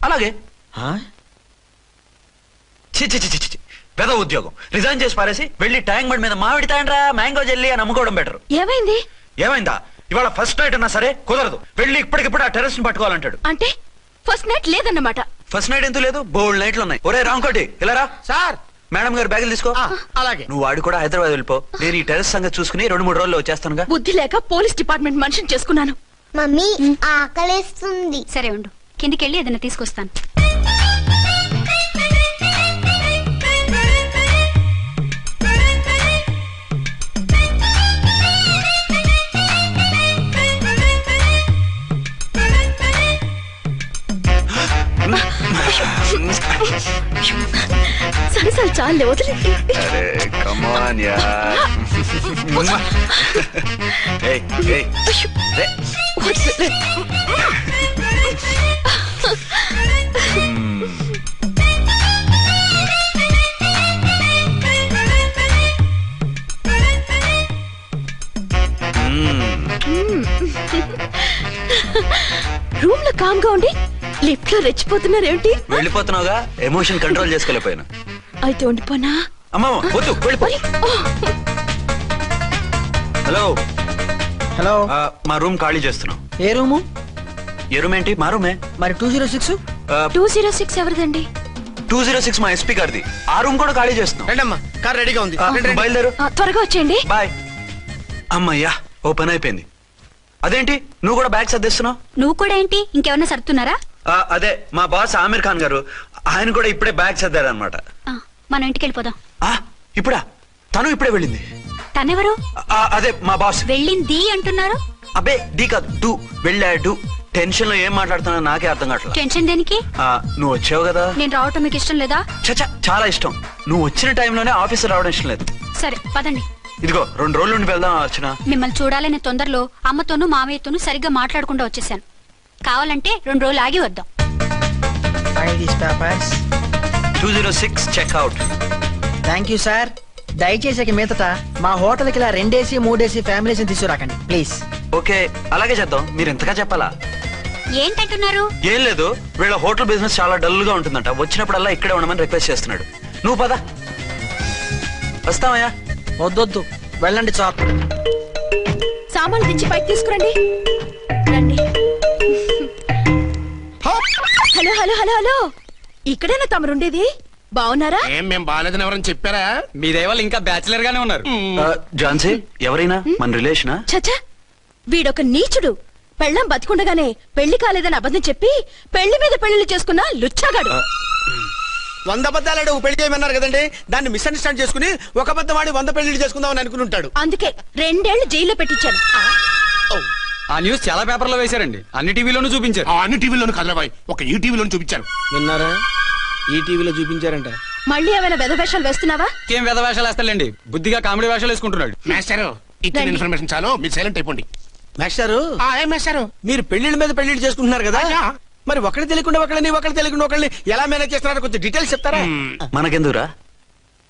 Speaker 2: అలాగే. పెద్ద ఉద్యోగం రిజైన్ చేసి పారేసి వెళ్ళి ట్యాంక్ బండ్ మీద మామిడి తాండ్రా మ్యాంగో జెల్లీ అని అమ్ముకోవడం బెటర్.
Speaker 4: ఏమైంది?
Speaker 2: ఏమైందా? ఇవాళ ఫస్ట్ నైట్ అన్నా సరే కుదరదు. వెళ్ళి ఇప్పటికిప్పుడు ఆ టెర్రస్ ని పట్టుకోవాలంటాడు.
Speaker 4: అంటే ఫస్ట్ నైట్ లేదన్నమాట.
Speaker 2: ఫస్ట్ నైట్ ఎందుకు లేదు? బోల్డ్ నైట్లు ఉన్నాయి. ఒరే రాంకోటి, ఇలా రా.
Speaker 1: సార్,
Speaker 2: మేడం గారు బ్యాగులు తీసుకో.
Speaker 1: అలాగే.
Speaker 2: నువ్వు వాడు కూడా హైదరాబాద్ వెళ్ళిపో. నేను ఈ టెర్రస్ సంగతి చూసుకుని 2-3 రోజుల్లో వచ్చేస్తానుగా.
Speaker 4: బుద్ధి లేక పోలీస్ డిపార్ట్మెంట్ మనిషిని చేసుకున్నాను.
Speaker 9: మమ్మీ ఆకలేస్తుంది.
Speaker 3: సరే ఉండు, కిందికి వెళ్ళి ఏదైనా తీసుకొస్తాను.
Speaker 2: अरे कम ऑन यार hey hey
Speaker 4: రూమ్ లో కామ్ గా ఉండి లిఫ్ట్ లో రెచ్చిపోతున్నారేంటి?
Speaker 2: వెళ్ళిపోతున్నావుగా ఎమోషన్ కంట్రోల్ చేసుకోలేకపోయినా.
Speaker 4: అయితే ఉండిపోనా?
Speaker 2: అమ్మా వద్దు వెళ్ళిపో. హలో
Speaker 10: హలో
Speaker 2: మా రూమ్ ఖాళీ చేస్తున్నాం.
Speaker 10: ఏ రూము?
Speaker 2: ఏ రూమ్ ఏంటి? మా రూమే.
Speaker 10: మరి 206?
Speaker 4: 206 ఎవరిదండి?
Speaker 2: 206 మా ఎస్పీ గారిది. ఆ రూమ్ కూడా ఖాళీ చేస్తున్నాం.
Speaker 1: రండమ్మా, కార్ రెడీగా ఉంది.
Speaker 2: బయలుదేరు.
Speaker 4: త్వరగా వచ్చేయండి.
Speaker 2: బాయ్. అమ్మయ్యా ఓ పని అయిపోయింది. అదేంటి నువ్వు కూడా బ్యాగ్ సర్దేస్తున్నావు?
Speaker 3: నువ్వు కూడా ఏంటి ఇంకేమన్నా సర్దుతున్నారా?
Speaker 2: అదే మా బాస్ ఆమీర్ ఖాన్ గారు, ఆయన కూడా ఇప్పుడే బ్యాగ్ సర్దారనమాట.
Speaker 3: మనం ఇంటికి వెళ్ళిపోదాం.
Speaker 2: ఇప్పుడా? తను ఇప్పుడే వెళ్ళింది.
Speaker 3: తనెవరు?
Speaker 2: అదే మా బాస్.
Speaker 3: వెళ్ళింది అంటున్నారు.
Speaker 2: అబ్బే డీ కాదు, డూ వెళ్ళాడు. టెన్షన్ లో ఏం మాట్లాడుతున్నా నాకే అర్థం కావట్లేదు.
Speaker 3: టెన్షన్ దేనికి?
Speaker 2: నువ్వు వచ్చావు కదా.
Speaker 3: నేను రావటం మీకు ఇష్టం లేదా?
Speaker 2: చచ్చా చాలా ఇష్టం. నువ్వు వచ్చిన టైంలోనే ఆఫీస్ రావడం ఇష్టం లేదు.
Speaker 3: సరే పదండి.
Speaker 2: ఇదిగో 2 రోజుల నుండి వెళ్దాం అర్చన.
Speaker 3: మిమ్మల్ని చూడాలనే తొందరలో అమ్మతోనూ మామయ్యతోనూ సరిగ్గా మాట్లాడకుండా వచ్చేసాను. కావాలంటే 2 రోజులు ఆగి వద్దాం.
Speaker 2: 206 చెక్అవుట్.
Speaker 10: Thank you sir. దయచేసి మీదట మా హోటల్కి ఇలా 2 AC 3 AC ఫ్యామిలీస్ తీసుకురాకండి ప్లీజ్.
Speaker 2: ఓకే అలాగే చేద్దాం. మీరు ఎంతగా చెప్పాలా?
Speaker 3: ఏంటంటున్నారు?
Speaker 2: ఏం లేదు, వీళ్ళ హోటల్ బిజినెస్ చాలా డల్ గా ఉంటుందంట. వచ్చినప్పుడల్లా ఇక్కడే ఉండమని రిక్వెస్ట్ చేస్తున్నాడు. నువ్వు పద. వస్తావయ్యా?
Speaker 10: వద్దొద్దు వెళ్ళండి చాప్.
Speaker 4: సామాన్లు దించి పైకి తీసుకురండి. రండి. హలో హలో హలో హలో, ఇక్కడేనా తమరుండేది? బాగున్నారా?
Speaker 1: ఏం మేము బాగాలేదని ఎవరని చెప్పారా?
Speaker 7: మీ దయవల్ల ఇంకా బ్యాచిలర్ గానే ఉన్నారు.
Speaker 2: ఝాన్సీ ఎవరైనా మన రిలేషనా?
Speaker 4: చచ్చా, వీడొక నీచుడు. పెళ్ళం బతికుండగానే పెళ్లి కాలేదని అబద్ధం చెప్పి పెళ్లి మీద పెళ్లిళ్ళు చేసుకున్న లుచ్చాగాడు.
Speaker 1: 100 అబద్ధాలు పెళ్లి చేయమన్నారు కదండి, దాన్ని మిస్అండర్స్టాండ్ చేసుకుని ఒక అబద్ధం ఆడి 100 పెళ్లిళ్ళు చేసుకుందామని అనుకుని ఉంటాడు.
Speaker 4: అందుకే 2 ఏళ్లు జైల్లో పెట్టించాను.
Speaker 7: ఆ న్యూస్ చాలా పేపర్లో వేశారండి, అన్ని టీవీలోనూ చూపించారు.
Speaker 6: అన్ని టీవీలోను కదలబాయ్, ఒక ఈ టీవీలోను చూపించారు.
Speaker 1: విన్నారా? ఈ టీవీలో చూపించారంట.
Speaker 4: మళ్ళీ ఏమైనా వెధవేషాలు వేస్తున్నావా?
Speaker 7: ఏం వెధ వేషాలు వేస్తాడండి, బుద్ధిగా కామెడీ వేషాలు వేసుకుంటున్నాడు.
Speaker 6: మాస్టారు ఇచ్చిన ఇన్ఫర్మేషన్ చాలు, మీరు సైలెంట్ అయిపోండి.
Speaker 1: మాస్టారు
Speaker 6: ఏం మాస్టారు?
Speaker 1: మీరు పెళ్లిళ్ళ మీద పెళ్లిళ్ళు చేసుకుంటున్నారు కదా, మరి ఒకటి తెలియకుండా ఒకళ్ళని ఒకటి తెలియకుండా ఒకళ్ళని ఎలా మేనేజ్ చేస్తున్నారో కొంచెం డీటెయిల్స్ చెప్తారా?
Speaker 2: మనకెందుకురా?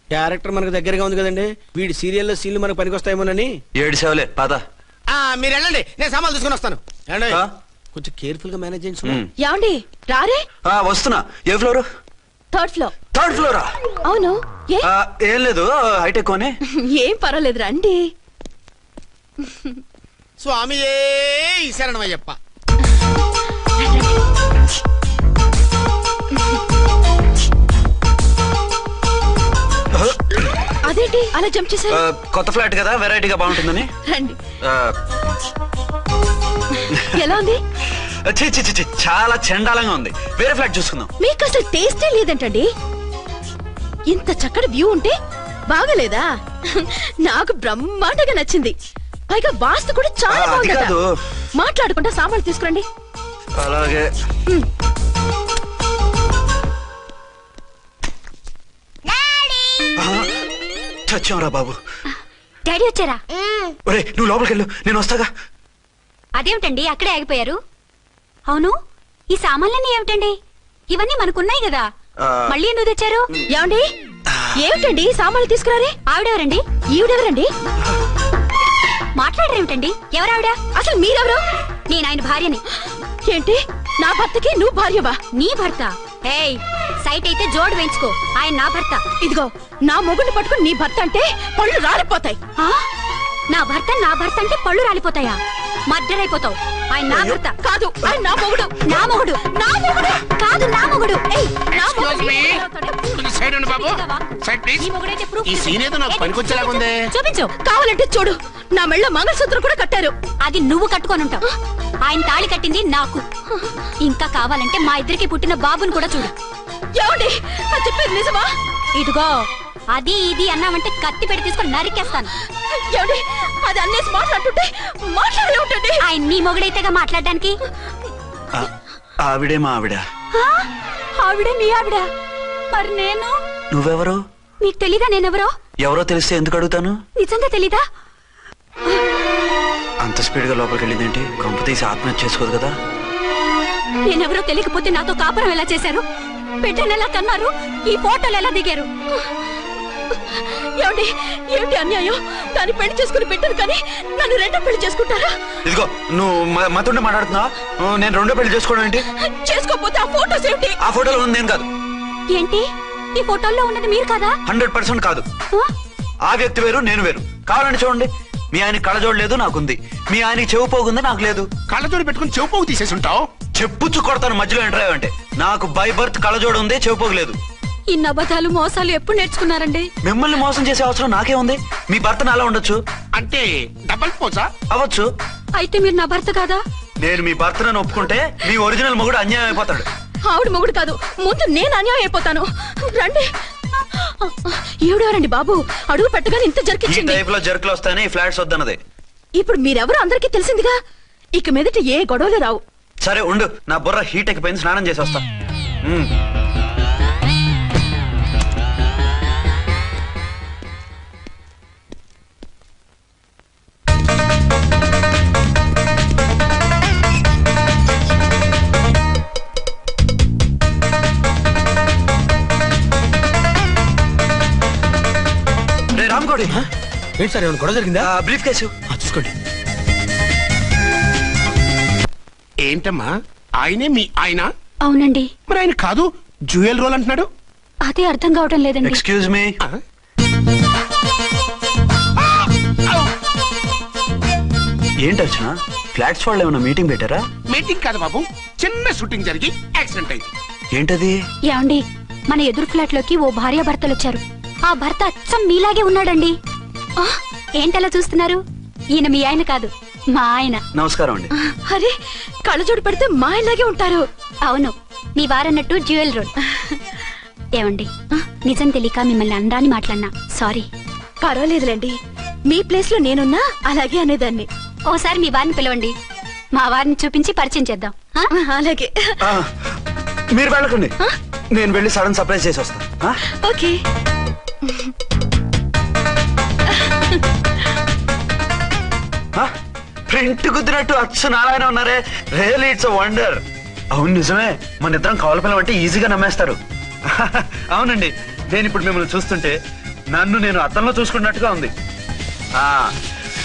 Speaker 1: క్యారెక్టర్ మనకు దగ్గరగా ఉంది కదండి, వీడి సీరియల్లో సీన్లు మనకు పనికొస్తాయేమోనని.
Speaker 2: 7 సేవలే పద.
Speaker 1: మీరు వెళ్ళండి, నేను సామాన్లు తీసుకుని వస్తాను. కొంచెం కేర్ఫుల్ గా మేనేజ్ చేయండి.
Speaker 4: ఏమండి రారే?
Speaker 2: వస్తున్నా. ఏ ఫ్లోర్?
Speaker 4: 3rd floor.
Speaker 2: 3rd ఫ్లోరా?
Speaker 4: అవును.
Speaker 2: ఏం లేదు, హైటెక్ కోనే.
Speaker 4: ఏం పర్వాలేదు రండి.
Speaker 1: స్వామి శరణమయ్యప్ప.
Speaker 4: అదేంటి అలా జంప్ చేశారు?
Speaker 2: కొత్త ఫ్లాట్ కదా, వెరైటీగా బాగుంటుందని.
Speaker 4: రండి. ఎలా ఉంది?
Speaker 2: చాలా చండాలంగా ఉంది. వేరే ఫ్లాట్ చూసుకుందాం.
Speaker 4: మీకు అసలు టేస్టే లేదంటండి. ఇంత చక్కటి వ్యూ ఉంటే బాగలేదా? నాకు బ్రహ్మాండంగా నచ్చింది. పైగా వాస్తు కూడా చాలా బాగుంది. మాట్లాడకుండా సామాన్లు తీసుకురండి.
Speaker 2: అలాగే. చచ్చాంరా బాబు.
Speaker 3: డాడీ వచ్చారా?
Speaker 2: ఒరే నువ్వు లోపలికి వెళ్ళు, నేను వస్తాగా.
Speaker 3: అదేమిటండి అక్కడే ఆగిపోయారు? అవును, ఈ సామాన్లన్నీ ఏమిటండి? ఇవన్నీ మనకున్నాయి కదా, మళ్ళీ ఎందుకు తెచ్చారు?
Speaker 4: ఏమండి ఏమిటండి సామాన్లు తీసుకురారే?
Speaker 3: ఆవిడెవరండి?
Speaker 4: ఈవిడెవరండి?
Speaker 3: మాట్లాడరేమిటండి? ఎవరావిడ?
Speaker 4: అసలు మీరెవరు?
Speaker 3: నేను ఆయన భార్యని.
Speaker 4: ఏంటి నా భర్తకి నువ్వు భార్యవా?
Speaker 3: నీ భర్త? ఏయ్ సైట్ అయితే జోడు వేయించుకో, ఆయన నా భర్త.
Speaker 4: ఇదిగో నా మొగుడిని పట్టుకుని నీ భర్త అంటే పళ్ళు రాలిపోతాయి.
Speaker 3: నా భర్త అంటే పళ్ళు రాలిపోతాయా? మర్డర్ అయిపోతావు. ఆయన నా భర్త
Speaker 4: కాదు, ఆయన నా మొగుడు.
Speaker 3: నా మొగుడు? నా మొగుడు కాదు, నా మొగుడు.
Speaker 4: చూపించు. కావాలంటే చూడు, నా మెళ్ళ మంగళసూత్రం కూడా కట్టారు.
Speaker 3: అది నువ్వు కట్టుకొని ఉంటావు. ఆయన తాళి కట్టింది నాకు. ఇంకా కావాలంటే మా ఇద్దరికి పుట్టిన బాబుని కూడా చూడు.
Speaker 4: ఏమండి చెప్పేది నిజమా?
Speaker 3: ఇదిగో అది ఇది అన్నామంటే కత్తి పెట్టి తీసుకొని నరికేస్తాను.
Speaker 4: ఏమండి అది అన్నేసి మాట్లాడుతుంటే మాట్లాడే ఉంటుంది.
Speaker 3: ఆయన నీ మొగుడైతేగా మాట్లాడడానికి.
Speaker 2: ఆవిడే మా ఆవిడ.
Speaker 3: ఆవిడ మీ ఆవిడ? మరి నేను?
Speaker 2: నువ్వెవరు?
Speaker 3: మీకు తెలీదా నేనెవరో?
Speaker 2: ఎవరో తెలిస్తే ఎందుకు అడుగుతాను?
Speaker 3: నిజంగా తెలీదా?
Speaker 2: అంత స్పీడ్ గా లోపలికి వెళ్ళిందేంటి? కొంప తీసి ఆత్మహత్య చేసుకోదు కదా?
Speaker 3: నేనెవరో తెలియకపోతే నాతో కాపురం ఎలా చేశారు? బిడ్డను ఎలా కన్నారు? ఈ ఫోటోలు ఎలా దిగారు?
Speaker 4: ఏమండి ఏమిటి అన్యాయం? దాన్ని పెళ్లి చేసుకుని బిడ్డను కానీ నన్ను రెండో పెళ్లి చేసుకుంటారా?
Speaker 2: ఇదిగో నువ్వు మాతోనే మాట్లాడుతున్నా. నేను రెండో పెళ్లి చేసుకోవడం ఏంటి?
Speaker 4: చేసుకోకపోతే ఆ ఫోటోస్ ఏమిటి?
Speaker 2: ఆ ఫోటోలో ఉంది నేను కాదు.
Speaker 3: ఏంటి ఈ ఫోటోల్లో ఉన్నది మీరు కదా?
Speaker 2: 100% కాదు. ఆ వ్యక్తి వేరు, నేను వేరు. కావాలని చూడండి. మీ ఆయన కళ్ళజోడు లేదు, నాకుంది. మీ ఆయనకి చెవు పోగుంది, నాకు లేదు.
Speaker 6: కళ్ళజోడు పెట్టుకుని చెవు పోగు తీసేసి ఉంటావు.
Speaker 2: చెప్పుచ్చు కొడతాను మధ్యలో ఎంటర్ అంటే. నాకు బై బర్త్ కళ్ళజోడు ఉంది, చెవు పోగు లేదు.
Speaker 3: ఇన్ని అబద్ధాలు మోసాలు ఎప్పుడు నేర్చుకున్నారండి?
Speaker 2: మిమ్మల్ని మోసం చేసే అవసరం నాకే ఉంది. మీ భర్త నాలా ఉండొచ్చు.
Speaker 6: అంటే డబల్ పోజా?
Speaker 2: అవ్వచ్చు.
Speaker 3: అయితే మీరు నా భర్త కాదా?
Speaker 2: నేను మీ భర్తను ఒప్పుకుంటే మీ ఒరిజినల్ మొగుడు అన్యాయం అయిపోతాడు.
Speaker 4: ఆవిడ మొగుడు కాదు, ముందు నేను అన్యాయం అయిపోతాను. రండి. ఏడవరండి బాబు, అడుగు పెట్టగానే ఇంత
Speaker 2: ఈ
Speaker 4: జరికించింది.
Speaker 2: టైప్ లో జర్కులు వస్తాయని ఈ ఫ్లాట్స్ వద్దన్నది.
Speaker 4: ఇప్పుడు మీరెవరో అందరికీ తెలిసిందిగా, ఇక మీదట ఏ గొడవలు రావు.
Speaker 2: సరే ఉండు, నా బుర్ర హీట్ ఎక్కిపోయింది, స్నానం చేసి వస్తా. రామ్కోడి
Speaker 1: ఏంటి సార్ ఏమైనా గొడవ జరిగిందా?
Speaker 2: బ్రీఫ్ కేసు
Speaker 1: చూసుకోండి. ఏంటమ్మా ఆయనే మీ ఆయన?
Speaker 3: అవునండి.
Speaker 1: మరి ఆయన కాదు జ్యువెల్ రోల్ అంటున్నాడు.
Speaker 3: అదే అర్థం కావటం లేదండి.
Speaker 2: Excuse me. ఏంటి వచ్చిన ఫ్లాట్స్ వాళ్ళు ఏమైనా మీటింగ్ పెట్టారా?
Speaker 1: మీటింగ్ కాదు బాబు, చిన్న షూటింగ్ జరిగి యాక్సిడెంట్ అయింది.
Speaker 2: ఏంటది?
Speaker 3: ఏమండి మన ఎదురు ఫ్లాట్ లోకి ఓ భార్య భర్తలు వచ్చారు. ఆ భర్త అచ్చం మీలాగే ఉన్నాడండి. ఏంటలా చూస్తున్నారు? ఈయన మీ ఆయన కాదు, మా ఆయన.
Speaker 2: నమస్కారం అండి.
Speaker 4: అరే కళ్ళజోడు పెడితే మా ఇలాగే ఉంటారు.
Speaker 3: అవును, మీ వారన్నట్టు జ్యువెల్ రోడ్. ఏమండి నిజం తెలియక మిమ్మల్ని అందాన్ని మాట్లాడినా సారీ.
Speaker 4: పర్వాలేదులేండి, మీ ప్లేస్ లో నేనున్నా అలాగే అనేదాన్ని.
Speaker 3: ఓసారి మీ వారిని పిలవండి, మా వారిని చూపించి పరిచయం చేద్దాం.
Speaker 4: అలాగే.
Speaker 2: మీరు వెళ్ళకండి, నేను వెళ్ళి సడన్ సర్ప్రైజ్ చేసి వస్తాను.
Speaker 4: ఓకే.
Speaker 2: ప్రింట్ కుదిరినట్టు అచ్చు నారాయణ ఉన్నారే. Really it's wonder. అవును నిజమే, మన ఇద్దరం కవల పిల్లం అంటే ఈజీగా నమ్మేస్తారు. అవునండి, నేను ఇప్పుడు మిమ్మల్ని చూస్తుంటే నన్ను నేను అద్దంలో చూసుకున్నట్టుగా ఉంది.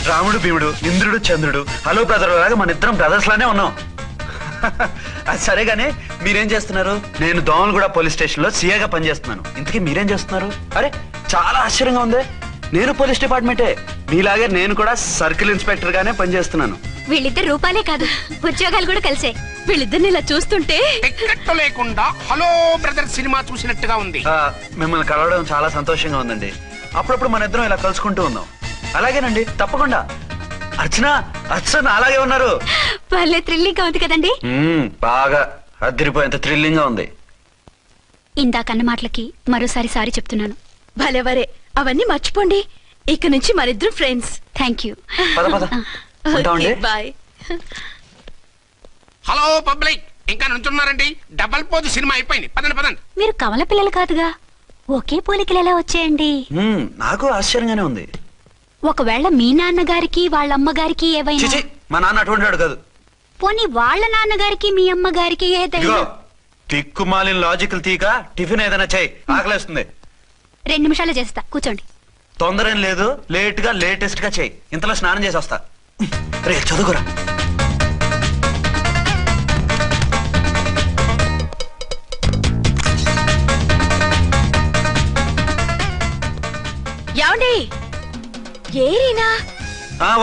Speaker 2: రాముడు భీముడు, ఇంద్రుడు చంద్రుడు, హలో బ్రదర్ లాగా మన ఇద్దరం బ్రదర్స్ లానే ఉన్నాం. అది సరేగానే మీరేం చేస్తున్నారు? నేను దోమలగూడ పోలీస్ స్టేషన్ లో సీఏగా పనిచేస్తున్నాను. ఇంతకీ మీరేం చేస్తున్నారు? అరే చాలా ఆశ్చర్యంగా ఉంది. నేను పోలీస్ డిపార్ట్మెంటే, మీలాగే నేను కూడా సర్కిల్ ఇన్స్పెక్టర్ గానే పనిచేస్తున్నాను.
Speaker 3: వీళ్ళిద్దరు రూపాలే కాదు, ఉద్యోగాలు కూడా కలిసే.
Speaker 4: వీళ్ళిద్దరిని ఇలా చూస్తుంటే
Speaker 1: టికెట్ లేకుండా హలో బ్రదర్ సినిమా చూసినట్టుగా ఉంది.
Speaker 2: మిమ్మల్ని కలవడం చాలా సంతోషంగా ఉందండి. అప్పుడప్పుడు మన ఇద్దరం ఇలా కలుసుకుంటూ ఉందాం. అలాగేనండి, తప్పకుండా. అర్చన అలాగే ఉన్నారు.
Speaker 3: వాళ్ళే థ్రిల్లింగ్ గా ఉంది కదండి.
Speaker 2: బాగా అదిరిపోయేంత థ్రిల్లింగ్ గా ఉంది.
Speaker 3: ఇందాకన్న మాటలకి మరోసారి సారీ చెప్తున్నాను.
Speaker 4: భలేవరే, అవన్నీ మర్చిపోండి. ఇక నుంచి మరిద్దరం friends.
Speaker 3: Thank you.
Speaker 4: Bye.
Speaker 1: Hello public, ఇంకా నుంచున్నారండి? డబల్ పోజ్ సినిమా అయిపోయింది, పదండి పదండి.
Speaker 3: మీరు కమల పిల్లలు కాదుగా, ఒకే పోలికలు ఎలా వచ్చాయండి?
Speaker 2: నాకు ఆశ్చర్యంగానే ఉంది.
Speaker 3: ఒకవేళ మీ నాన్నగారికి వాళ్ళ అమ్మగారికి ఏవైనా?
Speaker 2: మా నాన్న అటువంటి వాడు కాదు.
Speaker 3: పోనీ వాళ్ళ నాన్నగారికి మీ అమ్మగారికి ఏదైనా?
Speaker 2: తిక్కుమాలిన లాజికల్ తీక టిఫిన్ ఏదైనా చేయి, ఆకలేస్తుంది.
Speaker 3: 2 నిమిషాలు చేస్తా, కూర్చోండి.
Speaker 2: తొందర ఏం లేదు, లేట్ గా లేటెస్ట్ గా చేయి. ఇంతలో స్నానం చేసి వస్తా. రే చదువుకురా.
Speaker 4: ఏమండి? ఏరీనా?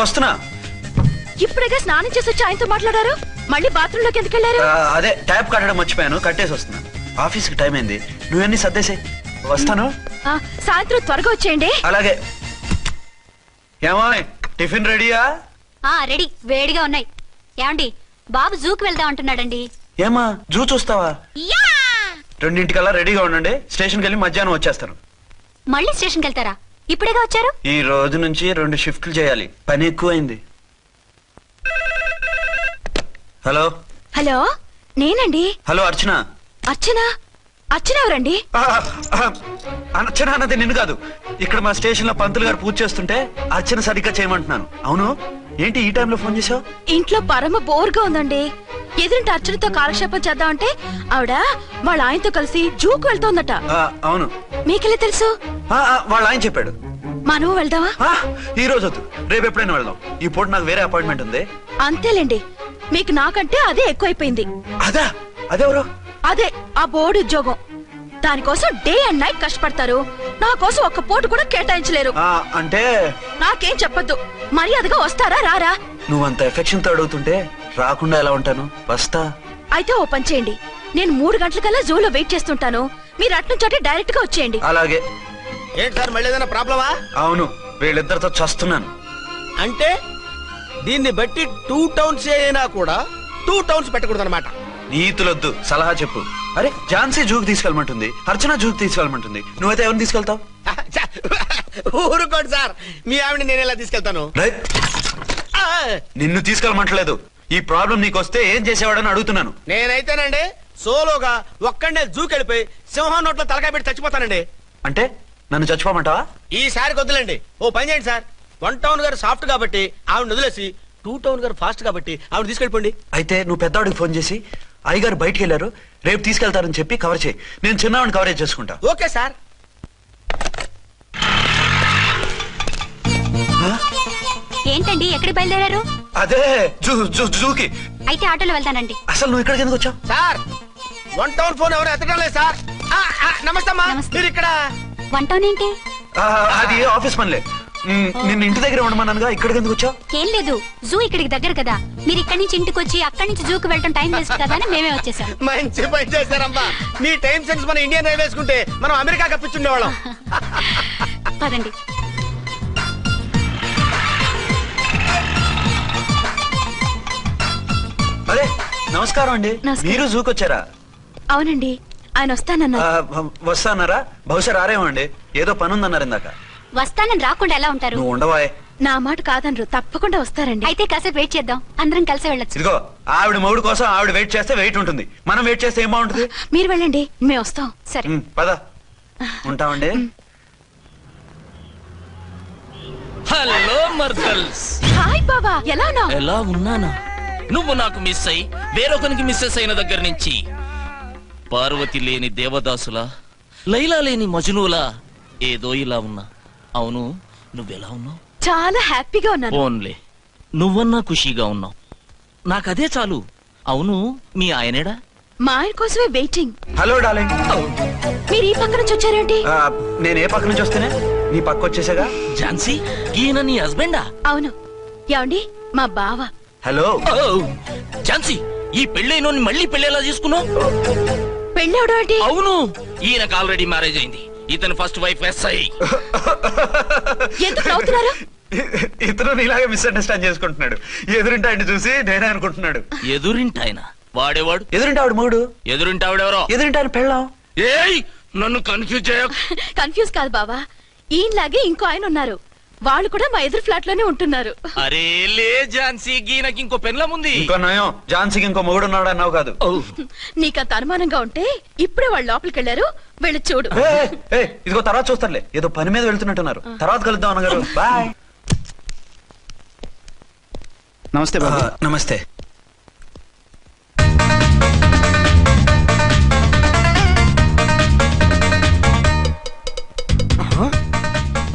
Speaker 2: వస్తున్నా.
Speaker 4: ఇప్పుడేగా స్నానం చేసి వచ్చి ఆయనతో మాట్లాడారు, మళ్ళీ బాత్రూమ్ లోకి ఎందుకు వెళ్ళారు?
Speaker 2: అదే ట్యాప్ కట్టడం మర్చిపోయాను, కట్టేసి వస్తున్నా. ఆఫీస్ కి టైం అయింది, నువ్వన్నీ సర్దేసే. వస్తాను.
Speaker 4: సాయంత్రం త్వరగా వచ్చేయండి.
Speaker 2: అలాగే. ఏమో టిఫిన్ రెడీయా?
Speaker 3: రెడీ, వేడిగా ఉన్నాయి. ఏమండి బాబు జూకి వెళ్దాం అంటున్నాడండి.
Speaker 2: ఏమా జూ చూస్తావా? 2:00కల్లా రెడీగా ఉండండి, స్టేషన్కి వెళ్ళి మధ్యాహ్నం వచ్చేస్తాను.
Speaker 3: మళ్ళీ స్టేషన్కి వెళ్తారా? ఇప్పుడేగా వచ్చారు.
Speaker 2: ఈ రోజు నుంచి 2 షిఫ్ట్లు చేయాలి, పని ఎక్కువైంది. హలో.
Speaker 4: హలో, నేనండి.
Speaker 2: హలో అర్చన.
Speaker 4: అర్చన అర్చన ఎవరండి?
Speaker 2: అర్చన అన్నది నిన్ను కాదు. ఇక్కడ మా స్టేషన్ లో పంతులు గారు పూజ చేస్తుంటే అర్చన సరిగ్గా చేయమంటున్నాను. అవును, ఏంటి ఈ టైంలో ఫోన్ చేసావు?
Speaker 4: ఇంట్లో పరమ బోర్గా ఉందండి. ఎదురింటి అర్చనతో కాలక్షేపం చేద్దామంటే ఆవిడ వాళ్ళ ఆయనతో కలిసి జూకు వెళ్తోందట.
Speaker 2: అవును.
Speaker 4: మీకెళ్ళి తెలుసు?
Speaker 2: వాళ్ళ ఆయన చెప్పాడు.
Speaker 4: మనం వెళ్దామా?
Speaker 2: ఈ రోజు వద్దు, రేపు ఎప్పుడైనా వెళ్దాం. ఈ పూట నాకు వేరే అపాయింట్మెంట్ ఉంది.
Speaker 4: అంతేలేండి, మీకు నాకంటే అదే ఎక్కువైపోయింది.
Speaker 2: అదెవరు?
Speaker 4: అదే ఆ బోర్డు ఉద్యోగం. దానికోసం డే అండ్ నైట్ కష్టపడతారు. నా కోసం ఒక్క పోటు కూడా కేటాయించలేరు.
Speaker 2: అంటే
Speaker 4: నాకేం చెప్పొద్దు, మర్యాదగా వస్తారా రారా?
Speaker 2: నువ్వంత ఎఫెక్షన్ తో అడుగుతుంటే రాకుండా ఎలా ఉంటాను? వస్తా.
Speaker 4: అయితే ఓ పని చేయండి, నేను 3 గంటలకల్లా జూలో వెయిట్ చేస్తుంటాను. మీరు అట్నుంచోటే డైరెక్ట్ గా వచ్చేయండి.
Speaker 2: అలాగే.
Speaker 1: ఏంటి సార్, మళ్ళీ ఏదైనా ప్రాబ్లమా?
Speaker 2: అవును, వీళ్ళిద్దరితో చస్తున్నాను.
Speaker 1: అంటే దీన్ని బట్టి 2 టౌన్స్ అయినా కూడా 2 టౌన్స్ పెట్టకూడదు అనమాట.
Speaker 2: నీతులొద్దు, సలహా చెప్పు. అరే, ఝాన్సీ జూకి తీసుకెళ్ళమంటుంది, అర్చన జూకి తీసుకెళ్ళమంటుంది. నువ్వైతే ఎవరిని తీసుకెళ్తావు?
Speaker 1: ఊరుకోండి సార్, మీ ఆవిడ నేను ఎలా తీసుకెళ్తాను?
Speaker 2: నిన్ను తీసుకెళ్ళమంటలేదు. ఈ ప్రాబ్లం నీకొస్తే ఏం చేసేవాడని అడుగుతున్నాను.
Speaker 1: నేనైతేనండి సోలోగా ఒక్కడే జూకెళ్ళిపోయి సింహం నోట్లో తలకాయ పెట్టి చచ్చిపోతానండి.
Speaker 2: అంటే నన్ను చచ్చిపోమంటావా?
Speaker 1: ఈసారి వద్దులండి. ఓ పని చేయండి సార్, 1 టౌన్ గారు సాఫ్ట్ కాబట్టి ఆవిడ వదిలేసి 2 టౌన్ గారు ఫాస్ట్ కాబట్టి ఆవిడ తీసుకెళ్ళిపోండి.
Speaker 2: అయితే నువ్వు పెద్దవాడికి ఫోన్ చేసి అయ్యగారు బయటికి వెళ్ళారు, రేపు తీసుకెళ్తారని చెప్పి కవర్ చేయి. నేను చిన్నవాడిని కవరేజ్ చేసుకుంటా.
Speaker 1: Okay sir.
Speaker 3: ఏంటండి ఎక్కడికి బయలుదేరారు?
Speaker 2: అదే జూకి.
Speaker 3: అయితే ఆటోలో వెళ్తానండి.
Speaker 2: అసలు నువ్వు ఇక్కడికి ఎందుకు వచ్చావు?
Speaker 1: సార్ 1 టౌన్ ఫోన్ ఎవరు ఎత్తడం లేదు సార్. నమస్తే అమ్మా. మీరు ఇక్కడ
Speaker 3: 1 టౌన్ ఏంటి?
Speaker 2: అది ఆఫీస్ పనిలే. నిన్ను ఇంటి దగ్గర ఉండమన్నానుగా, ఇక్కడికి ఎందుకు వచ్చావు?
Speaker 3: ఏం లేదు, జూ ఇక్కడికి దగ్గర కదా. మీరు ఇక్కడి నుంచి ఇంటికి వచ్చి అక్కడి నుంచి జూకి వెళ్ళడం టైం వేస్ట్ కదా అని మేమే వచ్చేసాం.
Speaker 1: మంచి పని చేశారమ్మా. మీ టైం సెన్స్ మన ఇండియన్ రైల్వేస్ కుంటే మనం అమెరికా కప్పించుండేవాళ్ళం.
Speaker 3: పదండి.
Speaker 2: అదే, నమస్కారం అండి. మీరు జూకి వచ్చారా?
Speaker 4: అవునండి, ఆయన వస్తానన్నారు.
Speaker 2: వస్తానరా? బహుశా రారేమో అండి, ఏదో పని ఉందన్నారు ఇందాక.
Speaker 3: వస్తానని రాకుండా ఎలా ఉంటారు?
Speaker 2: నువ్వు ఉండవా?
Speaker 4: నా మాట కాదనరు, తప్పకుండా వస్తారండి.
Speaker 3: అయితే కాసేపు వెయిట్ చేద్దాం, అందరం కలిసి వెళ్ళొచ్చు.
Speaker 2: ఇదిగో, ఆవిడ మొగుడు కోసం ఆవిడ వెయిట్ చేస్తే వెయిట్ ఉంటుంది, మనం వెయిట్ చేస్తే ఏం బాగుంటుంది?
Speaker 4: మీరు వెళ్ళండి, మేము వస్తాం.
Speaker 3: సరే
Speaker 2: పద, ఉంటామండి.
Speaker 11: హలో మర్దల్స్.
Speaker 4: హాయ్ బాబా, ఎలా ఉన్నావు?
Speaker 11: ఎలా ఉన్నానా? నువ్వు నాకు మిస్ అయి వేరొకరికి మిస్సెస్ అయిన దగ్గర నుంచి పార్వతి లేని దేవదాసులా, లైలా లేని మజునులా ఏదో ఇలా ఉన్నా. అవును, నువ్వెలా ఉన్నావు?
Speaker 4: చాలా హ్యాపీగా ఉన్నాను.
Speaker 11: ఓన్లే నువ్వన్నా ఖుషీగా ఉన్నావు, నాకదే చాలు. అవును, మీ ఆయనేడా?
Speaker 4: మా ఆయన కోసమే వెయిటింగ్.
Speaker 2: Hello darling.
Speaker 4: మీరు ఈ పక్క నుంచి వచ్చారేంటి?
Speaker 2: నేను ఏ పక్క నుంచి వస్తేనే నీ పక్క వచ్చేసాగా.
Speaker 11: ఝాన్సీ, ఈయన నీ హస్బెండా?
Speaker 4: అవును. ఏమండి, మా బావ.
Speaker 2: హలో.
Speaker 11: ఝాన్సీ, ఈ పెళ్ళైనోని మళ్ళీ పెళ్ళేలా చేసుకున్నావు?
Speaker 4: పెళ్ళవడం ఏంటి?
Speaker 11: అవును, ఈయనకు ఆల్రెడీ మ్యారేజ్ అయింది. ఇతను ఫస్ట్ వైఫ్ ఎస్ఐ.
Speaker 4: ఎందుకు నవ్వుతున్నారు?
Speaker 2: ఇతను నీలాగే మిస్అండర్స్టాండ్ చేసుకుంటున్నాడు. ఎదురింటి ఆయన చూసి నేనే అనుకుంటున్నాడు.
Speaker 11: ఎదురింటి ఆయన వాడేవాడు?
Speaker 2: ఎదురింటి ఆవిడ మూడు.
Speaker 11: ఎదురింటి ఆవిడెవరో?
Speaker 2: ఎదురింటి ఆయన పెళ్ళాం.
Speaker 11: ఏయ్, నన్ను కన్ఫ్యూజ్ చేయకు.
Speaker 4: కన్ఫ్యూజ్ కాదు బావా, ఈయనలాగే ఇంకో ఆయన ఉన్నారు, వాళ్ళు కూడా మా ఎదురు ఫ్లాట్ లోనే ఉంటున్నారు.
Speaker 11: అరే లే ఝాన్సీ, గీనకి ఇంకో పెళ్ళం ఉంది.
Speaker 2: ఇంకో నయం, ఝాన్సీకి ఇంకో మొగుడు ఉన్నాడు అన్నావు కాదు.
Speaker 4: నీకంత అనుమానంగా ఉంటే ఇప్పుడే వాళ్ళు లోపలికి వెళ్ళారు, వెళ్ళి చూడు.
Speaker 2: ఇదిగో తర్వాత చూస్తారులే, ఏదో పని మీద వెళ్తున్నట్టున్నారు. తర్వాత కలుద్దాం అన్నగారు. బాయ్.
Speaker 6: నమస్తే బాబు.
Speaker 2: నమస్తే.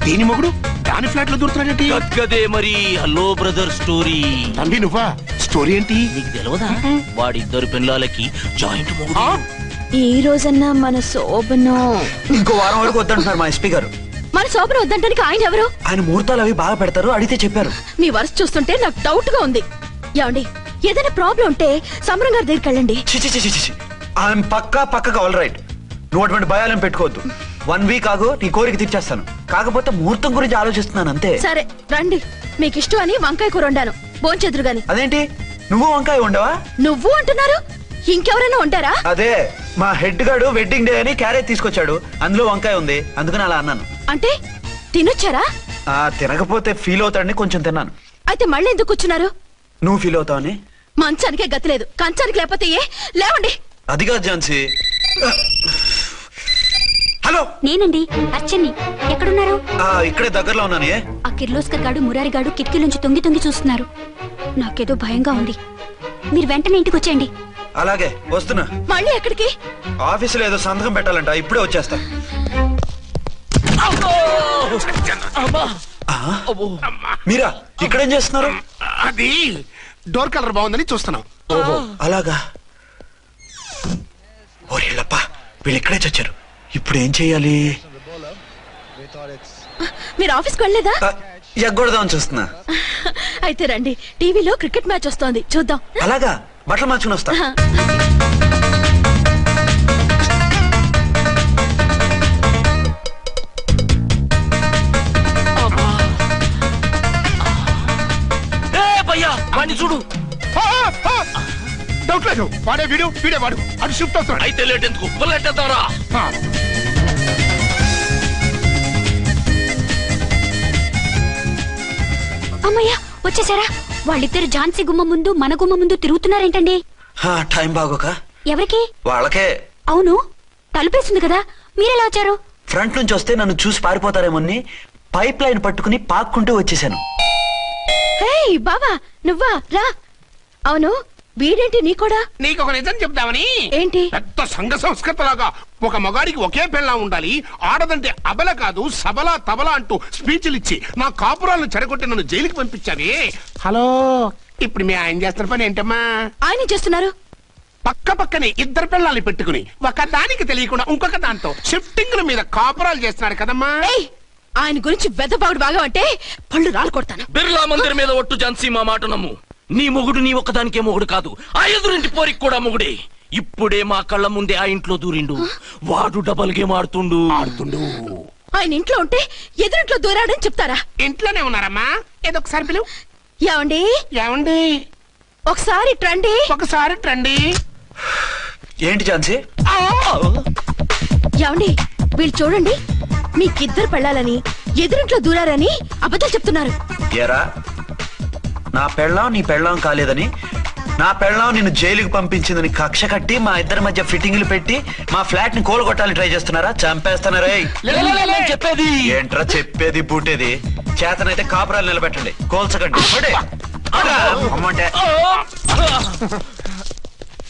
Speaker 6: దీని మొగుడు దాని ఫ్లాట్ లో దూరుతున్నాడేంటి?
Speaker 11: కదే మరి. Hello brother story.
Speaker 6: తండ్రి నువ్వా? స్టోరీ ఏంటి?
Speaker 11: నీకు తెలియదా? వాడిద్దరు పిల్లలకి జాయింట్ మొగుడు.
Speaker 4: ఈ రోజన్నా మన శోభను
Speaker 2: ఇంకో వారం వరకు వద్దంటున్నారు మా ఎస్పీ గారు.
Speaker 4: మన శోభను వద్దంటానికి ఆయన ఎవరు?
Speaker 2: ఆయన ముహూర్తాలు అవి బాగా పెడతారు, అడిగితే చెప్పారు.
Speaker 4: మీ వరుస చూస్తుంటే నాకు డౌట్ గా ఉంది. ఏమండి, ఏదైనా ప్రాబ్లం ఉంటే సమరం గారి దగ్గరికి వెళ్ళండి.
Speaker 2: ఆయన పక్కగా ఆల్ రైట్. నువ్వు అటువంటి భయాలను పెట్టుకోవద్దు. 1 వీక్ ఆగు, నీ కోరిక తీర్చేస్తాను. కాకపోతే ముహూర్తం గురించి ఆలోచిస్తున్నాను అంతే.
Speaker 4: సరే రండి, మీకు ఇష్టం అని వంకాయ కూర వండాను, భోంచెదురు గాని.
Speaker 2: అదేంటి, నువ్వు వంకాయ ఉండవా?
Speaker 4: నువ్వు అంటున్నారు, ఇంకెవరైనా ఉంటారా?
Speaker 2: అదే, మా హెడ్ గాడు వెడ్డింగ్ డే అని క్యారేజ్ తీసుకొచ్చాడు, అందులో వంకాయ ఉంది, అందుకని అలా అన్నాను.
Speaker 4: అంటే తినొచ్చారా?
Speaker 2: తినకపోతే ఫీల్ అవుతాడని కొంచెం తిన్నాను.
Speaker 4: అయితే మళ్ళీ ఎందుకు కూర్చున్నారు?
Speaker 2: నువ్వు ఫీల్ అవుతావని.
Speaker 4: మంచానికే గతి లేదు, కంచానికి లేకపోతే ఏ లేవండి.
Speaker 2: అది కాదు ఝాన్సీ. హలో,
Speaker 3: నేనండి అర్చన్ని. ఎక్కడున్నారు?
Speaker 2: ఇక్కడే దగ్గరలో ఉన్నాను.
Speaker 3: ఆ కిర్లోస్కర్ గాడు మురారి గాడు కిటికీ నుంచి తొంగి తొంగి చూస్తున్నారు. నాకేదో భయంగా ఉంది. మీరు వెంటనే ఇంటికి వచ్చేయండి.
Speaker 2: అలాగే వస్తున్నా.
Speaker 4: మళ్ళీ ఎక్కడికి?
Speaker 2: ఆఫీసులో ఏదో సంతకం పెట్టాలంట, ఇప్పుడే వచ్చేస్తా. మీరా ఇక్కడేం చేస్తున్నారు?
Speaker 6: అది డోర్ కలర్ బాగుందని చూస్తున్నాం.
Speaker 2: ఓహో అలాగా. ఓరేళ్ళప్ప, వీళ్ళు ఇక్కడే చచ్చారు. ఇప్పుడు ఏం చెయ్యాలి?
Speaker 4: మీరు ఆఫీస్కి వెళ్ళలేదా?
Speaker 2: ఎగ్గొడదామని చూస్తున్నా.
Speaker 4: అయితే రండి, టీవీలో క్రికెట్ మ్యాచ్ వస్తోంది, చూద్దాం.
Speaker 2: అలాగా, బట్టలు మార్చుకుని వస్తా.
Speaker 11: చూడు,
Speaker 6: డౌట్ లేదు, వాడే వీడే వాడు. అది షిఫ్ట్ అవుతాడు.
Speaker 11: అయితే లేట్ ఎందుకు, బుల్లెట్టేద్దాంరా.
Speaker 3: అమ్మయ్యా, వచ్చేసారా? వాళ్ళిద్దరు ఝాన్సీ గుమ్మ ముందు మన గుమ్మ ముందు తిరుగుతున్నారేంటండి?
Speaker 2: టైం బాగోక.
Speaker 3: ఎవరికి?
Speaker 2: వాళ్ళకే.
Speaker 3: అవును, తలుపేసింది కదా, మీరెలా వచ్చారు?
Speaker 2: ఫ్రంట్ నుంచి వస్తే నన్ను చూసి పారిపోతారేమోని పైప్ లైన్ పట్టుకుని పాక్కుంటూ వచ్చేసాను.
Speaker 4: బావా నువ్వా? రా. అవును, వీడేంటి నీ కూడా?
Speaker 6: నీకు ఒక నిజం చెప్తామని.
Speaker 4: ఏంటి?
Speaker 6: పెద్ద సంఘ సంస్కృతలాగా ఒక మగాడికి ఒకే పెళ్ళం ఉండాలి, ఆడదంటే అబల కాదు సబలా తబలా అంటూ స్పీచ్లు ఇచ్చి నా కాపురాలను చెడగొట్టి నన్ను జైలుకి పంపించావే. హలో, ఇప్పుడు మీ ఆయన చేస్తున్న పని ఏంటమ్మా?
Speaker 4: ఆయన చేస్తున్నారు
Speaker 6: పక్క పక్కనే ఇద్దరు పిల్లల్ని పెట్టుకుని ఒక దానికి తెలియకుండా ఇంకొక దాంతో షిఫ్టింగ్ మీద కాపురాలు చేస్తున్నాడు కదమ్మా.
Speaker 4: ఆయన గురించి వెదబాగుడు బాగా అంటే పళ్ళు రాలు కొడతాను.
Speaker 11: బిర్లా మందిర్ మీద ఒట్టు ఝాన్సీ, మా మాట నమ్ము. నీ మొగుడు నీ ఒక్కదానికే మొగుడు కాదు, ఆ ఎదురింటి పోరికి కూడా మొగుడే. ఇప్పుడే మా కళ్ళ ముందే ఆ ఇంట్లో దూరిండు. వాడు డబల్ గేమ్ ఆడుతుండు.
Speaker 4: ఆయన ఇంట్లో ఉంటే ఎదురింట్లో దూరాడని చెప్తారా?
Speaker 6: ఇంట్లోనే ఉన్నారమ్మా. ఏదో ఒకసారి పిలువు.
Speaker 4: ఏమండి?
Speaker 6: ఏమండి?
Speaker 4: ఒకసారి ట్రండి.
Speaker 6: ఒకసారి ట్రండి.
Speaker 2: ఏంటి ఝాన్సీ?
Speaker 4: ఏమండి, వీళ్ళు చూడండి, మీకిద్దరు పెళ్ళాలని ఎదురింట్లో దూరారని అబద్ధాలు చెప్తున్నారు.
Speaker 2: ఎరా, నా పెళ్ళాం నీ పెళ్ళాం కాలేదని, నా పెళ్ళాం నిన్ను జైలుకి పంపించిందని కక్ష కట్టి మా ఇద్దరి మధ్య ఫిట్టింగ్లు పెట్టి మా ఫ్లాట్ ని కోలుగొట్టాలని ట్రై చేస్తున్నారా? చంపేస్తున్నారా?
Speaker 11: చెప్పేది
Speaker 2: ఏంట్రా చెప్పేది బూటేది? చేతనైతే కాపురాలు నిలబెట్టండి, కోల్చకండి. అమ్మంటే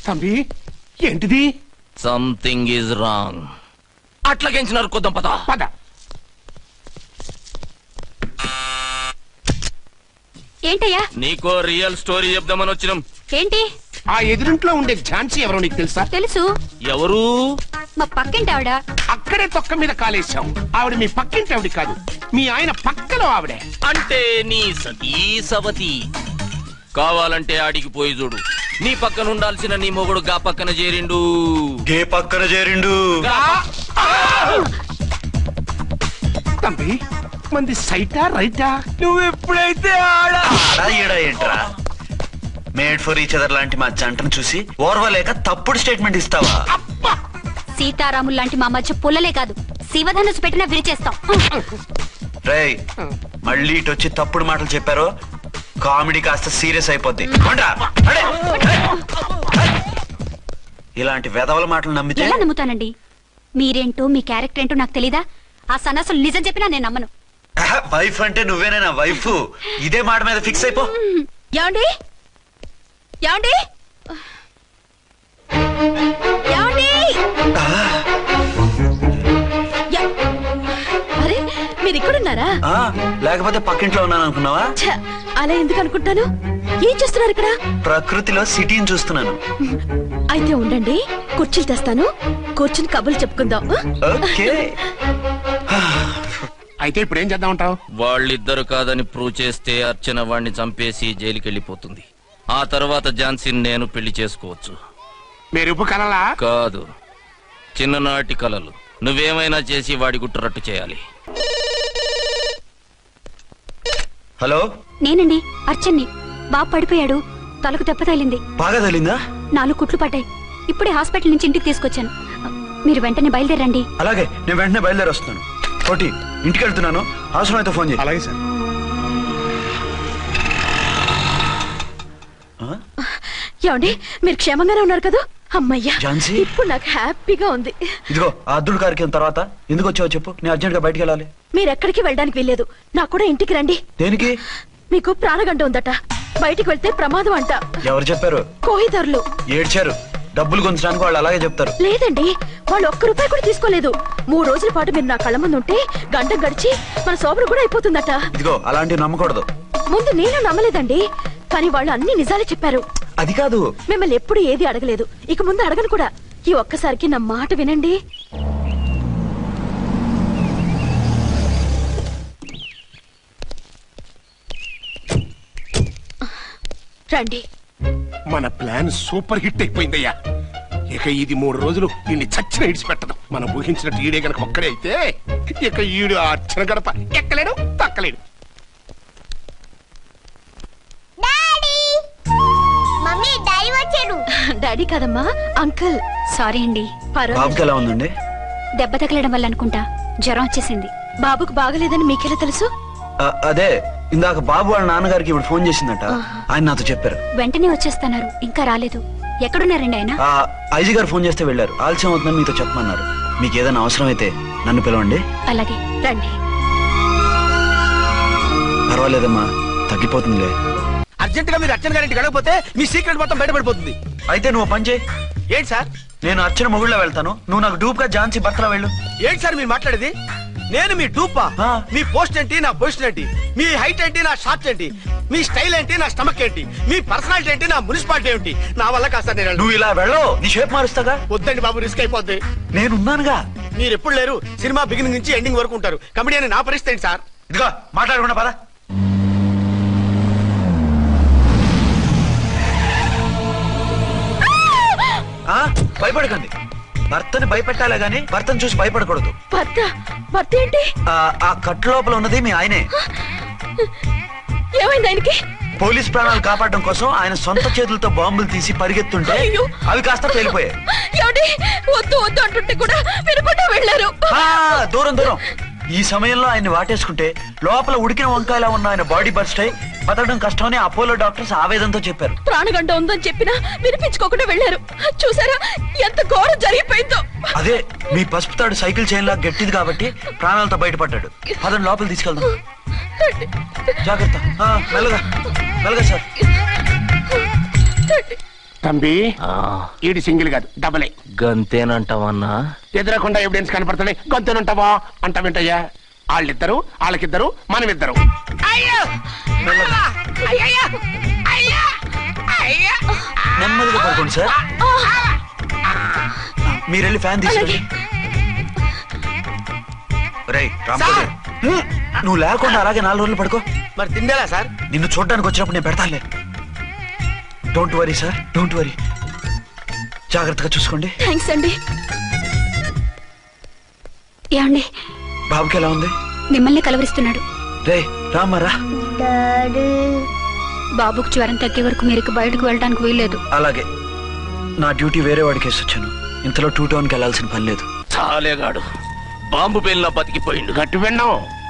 Speaker 6: తంబి, ఏంటిది?
Speaker 11: Something is wrong. అట్లాగేంచినారు కొద్దాం, పద
Speaker 6: పద.
Speaker 3: ఏంటయ్యా?
Speaker 11: నీకో రియల్ స్టోరీ చెప్దామని వచ్చినాం.
Speaker 3: ఏంటి?
Speaker 6: ఆ ఎదురింట్లో ఉండే ఝాన్సీ ఎవరో నీకు తెలుసా?
Speaker 3: తెలుసు.
Speaker 11: ఎవరు?
Speaker 3: మా పక్కింటి ఆవిడ.
Speaker 6: అక్కడే తొక్క మీద కాలేశాం. ఆవిడ మీ పక్కింటి ఆవిడ కాదు, మీ ఆయన పక్కలో ఆవిడే.
Speaker 11: అంటే నీ సతీ సవతి. కావాలంటే ఆడికి పోయి చూడు, నీ పక్కన ఉండాల్సిన నీ మొగుడు గా పక్కన చేరిండు.
Speaker 2: గే పక్కన చేరిండు.
Speaker 6: తంబి, మంది సైటా రైటా?
Speaker 2: నువ్వు ఎప్పుడైతే ఆడా ఏంట్రా? మేడ్ ఫర్ ఈచ్ అదర్ లాంటి మా జంటను చూసి ఓర్వలేక తప్పుడు స్టేట్మెంట్ ఇస్తావా?
Speaker 3: సీతారాములు లాంటి మా మధ్య పుల్లలే కాదు, శివధనుసు పెట్టినా విరిచేస్తాం.
Speaker 2: రేయ్, మళ్ళీ ఇటు వచ్చి తప్పుడు మాటలు చెప్పారో కామెడీ కాస్త సీరియస్ అయిపోద్ది. ఇలాంటి వెధవల మాటలు నమ్మితే
Speaker 3: ఎలా నమ్ముతానండి? మీరేంటో మీ క్యారెక్టర్ ఏంటో నాకు తెలీదా? ఆ సన్నాసులు నిజం చెప్పినా నేను నమ్మను.
Speaker 2: వైఫ్ అంటే నువ్వేనా వైఫ్? ఇదే మాట మీద ఫిక్స్ అయిపో.
Speaker 4: ఏమండి? ఏమండి? ఏమండి? అరే, మీరు ఇక్కడున్నారా?
Speaker 2: లేకపోతే పక్కింట్లో ఉన్నాను అనుకున్నావా?
Speaker 4: అలా ఎందుకు అనుకుంటాను? ఏం చేస్తున్నారు ఇక్కడ?
Speaker 2: ప్రకృతిలో సిటీని చూస్తున్నాను.
Speaker 4: అయితే ఉండండి, కుర్చీలు తెస్తాను, కూర్చుని కబుర్లు చెప్పుకుందాం.
Speaker 2: ఓకే.
Speaker 6: అయితే ఇప్పుడు ఏం చేద్దాం అంటావు?
Speaker 11: వాళ్ళిద్దరు కాదని ప్రూవ్ చేస్తే అర్చన వాణ్ణి చంపేసి జైలుకి వెళ్ళిపోతుంది. ఆ తర్వాత ఝాన్సీని నేను పెళ్లి చేసుకోవచ్చు.
Speaker 6: మీరు కలలా?
Speaker 11: కాదు, చిన్ననాటి కలలు. నువ్వేమైనా చేసి వాడి గుట్టురట్టు చేయాలి.
Speaker 2: హలో,
Speaker 3: నేనండి అర్చన్ని. బాబు పడిపోయాడు, తలకు దెబ్బ తగిలింది.
Speaker 2: బాగా తగిలిందా?
Speaker 3: 4 కుట్లు పడ్డాయి. ఇప్పుడే హాస్పిటల్ నుంచి ఇంటికి తీసుకొచ్చాను. మీరు వెంటనే బయలుదేరండి.
Speaker 2: అలాగే, నేను వెంటనే బయలుదేరి వస్తున్నాను. కోటి, ఇంటికి వెళ్తున్నాను, అవసరమైతే ఫోన్ చేయి.
Speaker 8: అలాగే సార్.
Speaker 4: ఏమండి, మీరు క్షేమంగానే ఉన్నారు కదా? అమ్మయ్యా,
Speaker 2: ఝాన్సీ?
Speaker 4: ఇప్పుడు నాకు హ్యాపీగా ఉంది.
Speaker 2: ఇదిగో ఆ అద్దుడు కార్యక్రమం తర్వాత ఎందుకు వచ్చావో చెప్పు, నేను అర్జెంట్ గా బయటికి వెళ్ళాలి.
Speaker 4: మీరెక్కడికి వెళ్ళడానికి వెళ్ళలేదు, నాకు కూడా ఇంటికి రండి.
Speaker 2: దేనికి?
Speaker 4: మీకు ప్రాణగంట ఉందట, బయటికి వెళ్తే ప్రమాదం అంట.
Speaker 2: ఎవరు చెప్పారు?
Speaker 4: కోహిదర్లు
Speaker 2: ఏడ్చారు. డబ్బులు గుంచడానికి వాళ్ళు అలాగే చెప్తారు.
Speaker 4: లేదండి, వాళ్ళు ఒక్క రూపాయి కూడా తీసుకోలేదు. 3 రోజుల పాటు మీరు నా కళ్ళ ముందు ఉంటే గంట గడిచి మన శోభన కూడా అయిపోతుందట.
Speaker 2: ఇదిగో అలాంటివి నమ్మకూడదు.
Speaker 4: ముందు నేను నమ్మలేదండి, కానీ వాళ్ళు అన్ని నిజాలే చెప్పారు.
Speaker 2: అది కాదు,
Speaker 4: మిమ్మల్ని ఎప్పుడు ఏది అడగలేదు, ఇక ముందు అడగను కూడా. ఈ ఒక్కసారికి నా మాట వినండి. రండి.
Speaker 6: మన ప్లాన్ సూపర్ హిట్ అయిపోయిందయ్యా. ఇక ఇది 3 రోజులు ఈయన్ని చచ్చిన ఇడిచిపెట్టదు. మనం ఊహించినట్టు ఈడే గనక ఒక్కడే అయితే ఇక ఈడు ఆ అర్చన గడప ఎక్కలేడు, తక్కలేడు.
Speaker 3: డాడీ కదమ్మా, అంకుల్. సారీ అండి.
Speaker 2: బాబుకి ఎలా ఉందండి?
Speaker 3: దెబ్బ తగలడం వల్ల అనుకుంటా జ్వరం వచ్చేసింది.
Speaker 4: బాబుకు బాగలేదని మీకెలా తెలుసు?
Speaker 2: అదే ఇందాక బాబు వాళ్ళ నాన్నగారికి ఇప్పుడు ఫోన్ చేసిందట, ఆయన నాతో చెప్పారు.
Speaker 3: వెంటనే వచ్చేస్తున్నారు, ఇంకా రాలేదు. ఎక్కడున్నారండి ఆయన?
Speaker 2: ఐజీ గారు ఫోన్ చేస్తే వెళ్ళారు. ఆలస్యం అవుతుందని మీతో చెప్పమన్నారు. మీకు ఏదైనా అవసరం అయితే నన్ను పిలవండి.
Speaker 3: అలాగే, రండి.
Speaker 2: పర్వాలేదమ్మా, తగ్గిపోతుందిలే.
Speaker 1: అర్జెంట్ గా మీరు అర్చన గారింటికి వెళ్ళకపోతే మీ సీక్రెట్ మొత్తం బయటపడిపోతుంది.
Speaker 2: అయితే నువ్వు పని చేయి.
Speaker 1: ఏంటి సార్?
Speaker 2: నేను అర్చన మొగుళ్ళ వెళ్తాను, నువ్వు నాకు డూప్ గా ఝాన్సీ భర్తలా వెళ్ళు.
Speaker 1: ఏంటి సార్ మీరు మాట్లాడేది? నేను మీ డూపా? మీ పోస్ట్ ఏంటి, నా పొజిషన్ ఏంటి? మీ హైట్ ఏంటి, నా షార్ట్ ఏంటి? మీ స్టైల్ ఏంటి, నా స్టమక్ ఏంటి? మీ పర్సనాలిటీ ఏంటి, నా మున్సిపాలిటీ ఏంటి? నా వల్ల కాస్త నేను
Speaker 2: నువ్వు ఇలా వెళ్ళవు, నీ షేప్ మారుస్తాగా.
Speaker 1: వద్దండి బాబు, రిస్క్ అయిపోద్ది.
Speaker 2: నేనున్నానుగా.
Speaker 1: మీరు ఎప్పుడు లేరు, సినిమా బిగినింగ్ నుంచి ఎండింగ్ వరకు ఉంటారు. కమెడియన్ నా పరిస్థితి ఏంటి సార్?
Speaker 2: ఇదిగో మాట్లాడకుండా పద. భయపడకండి. భర్తని భయపెట్టాలే గాని భర్తను చూసి భయపడకూడదు.
Speaker 4: భర్త ఏంటి?
Speaker 2: ఆ కట్టు లోపల ఉన్నది మీ ఆయనే.
Speaker 4: ఏమైంది ఆయనకి?
Speaker 2: పోలీస్ ప్రాణాలు కాపాడడం కోసం ఆయన సొంత చేతులతో బాంబులు తీసి పరిగెత్తుంటే అవి కాస్త పేలిపోయాయి.
Speaker 4: వద్దు వద్దు అంటుంటే కూడా వినకుండా వెళ్ళారు.
Speaker 2: దూరం దూరం. ఈ సమయంలో ఆయన్ని వాటేసుకుంటే లోపల ఉడికిన వంకాయలా ఉన్న ఆయన బాడీ బర్స్ట్ అయి బతకడం కష్టమని అపోలో డాక్టర్స్ ఆవేదంతో చెప్పారు.
Speaker 4: ప్రాణగంట ఉందని చెప్పినా వినిపించుకోకుండా వెళ్ళారు. చూసారా ఎంత ఘోరం జరిగిపోయిందో.
Speaker 2: అదే మీ పసుపు తాడు సైకిల్ చైన్ లా గట్టిది కాబట్టి ప్రాణాలతో బయటపడ్డాడు. అతను లోపల తీసుకెళ్దాం. జాగ్రత్త. మెల్లగా మెల్లగా సార్.
Speaker 6: తంబి, ఈడి సింగిల్ కాదు, డబుల్.
Speaker 11: గంతేనంటావన్నా?
Speaker 6: ఎదురకుండా ఎవిడెన్స్ కనపడుతుంది, గంతేనంటావా అంటావేంటయ్యా? వాళ్ళిద్దరు, వాళ్ళకిద్దరు, మనమిద్దరు.
Speaker 2: నెమ్మదిగా పడుకోండి సార్. మీరు వెళ్ళి ఫ్యాన్ తీసుకోండి. నువ్వు లేకుండా అలాగే 4 రోజులు పడుకో.
Speaker 1: మరి తిండేలా సార్?
Speaker 2: నిన్ను చూడడానికి వచ్చినప్పుడు నేను పెడతానులే. Don't worry sir, don't worry. జాగ్రత్తగా చూసుకోండి.
Speaker 4: థ్యాంక్స్ అండి.
Speaker 3: ఏమండి,
Speaker 2: బాబుకి ఎలా ఉంది?
Speaker 3: మిమ్మల్ని కలవరిస్తున్నాడు.
Speaker 2: రే రామారా.
Speaker 3: బాబుకు జ్వరం తగ్గే వరకు మీరు బయటకు వెళ్ళడానికి వీల్లేదు.
Speaker 2: అలాగే. నా డ్యూటీ వేరే వాడికి వేసి వచ్చాను. ఇంతలో 2 టౌన్కి వెళ్ళాల్సిన పని లేదు.
Speaker 11: చాలేగాడు బాంబు పేలినా బతికిపోయిండు.
Speaker 6: గట్టి విన్నావు.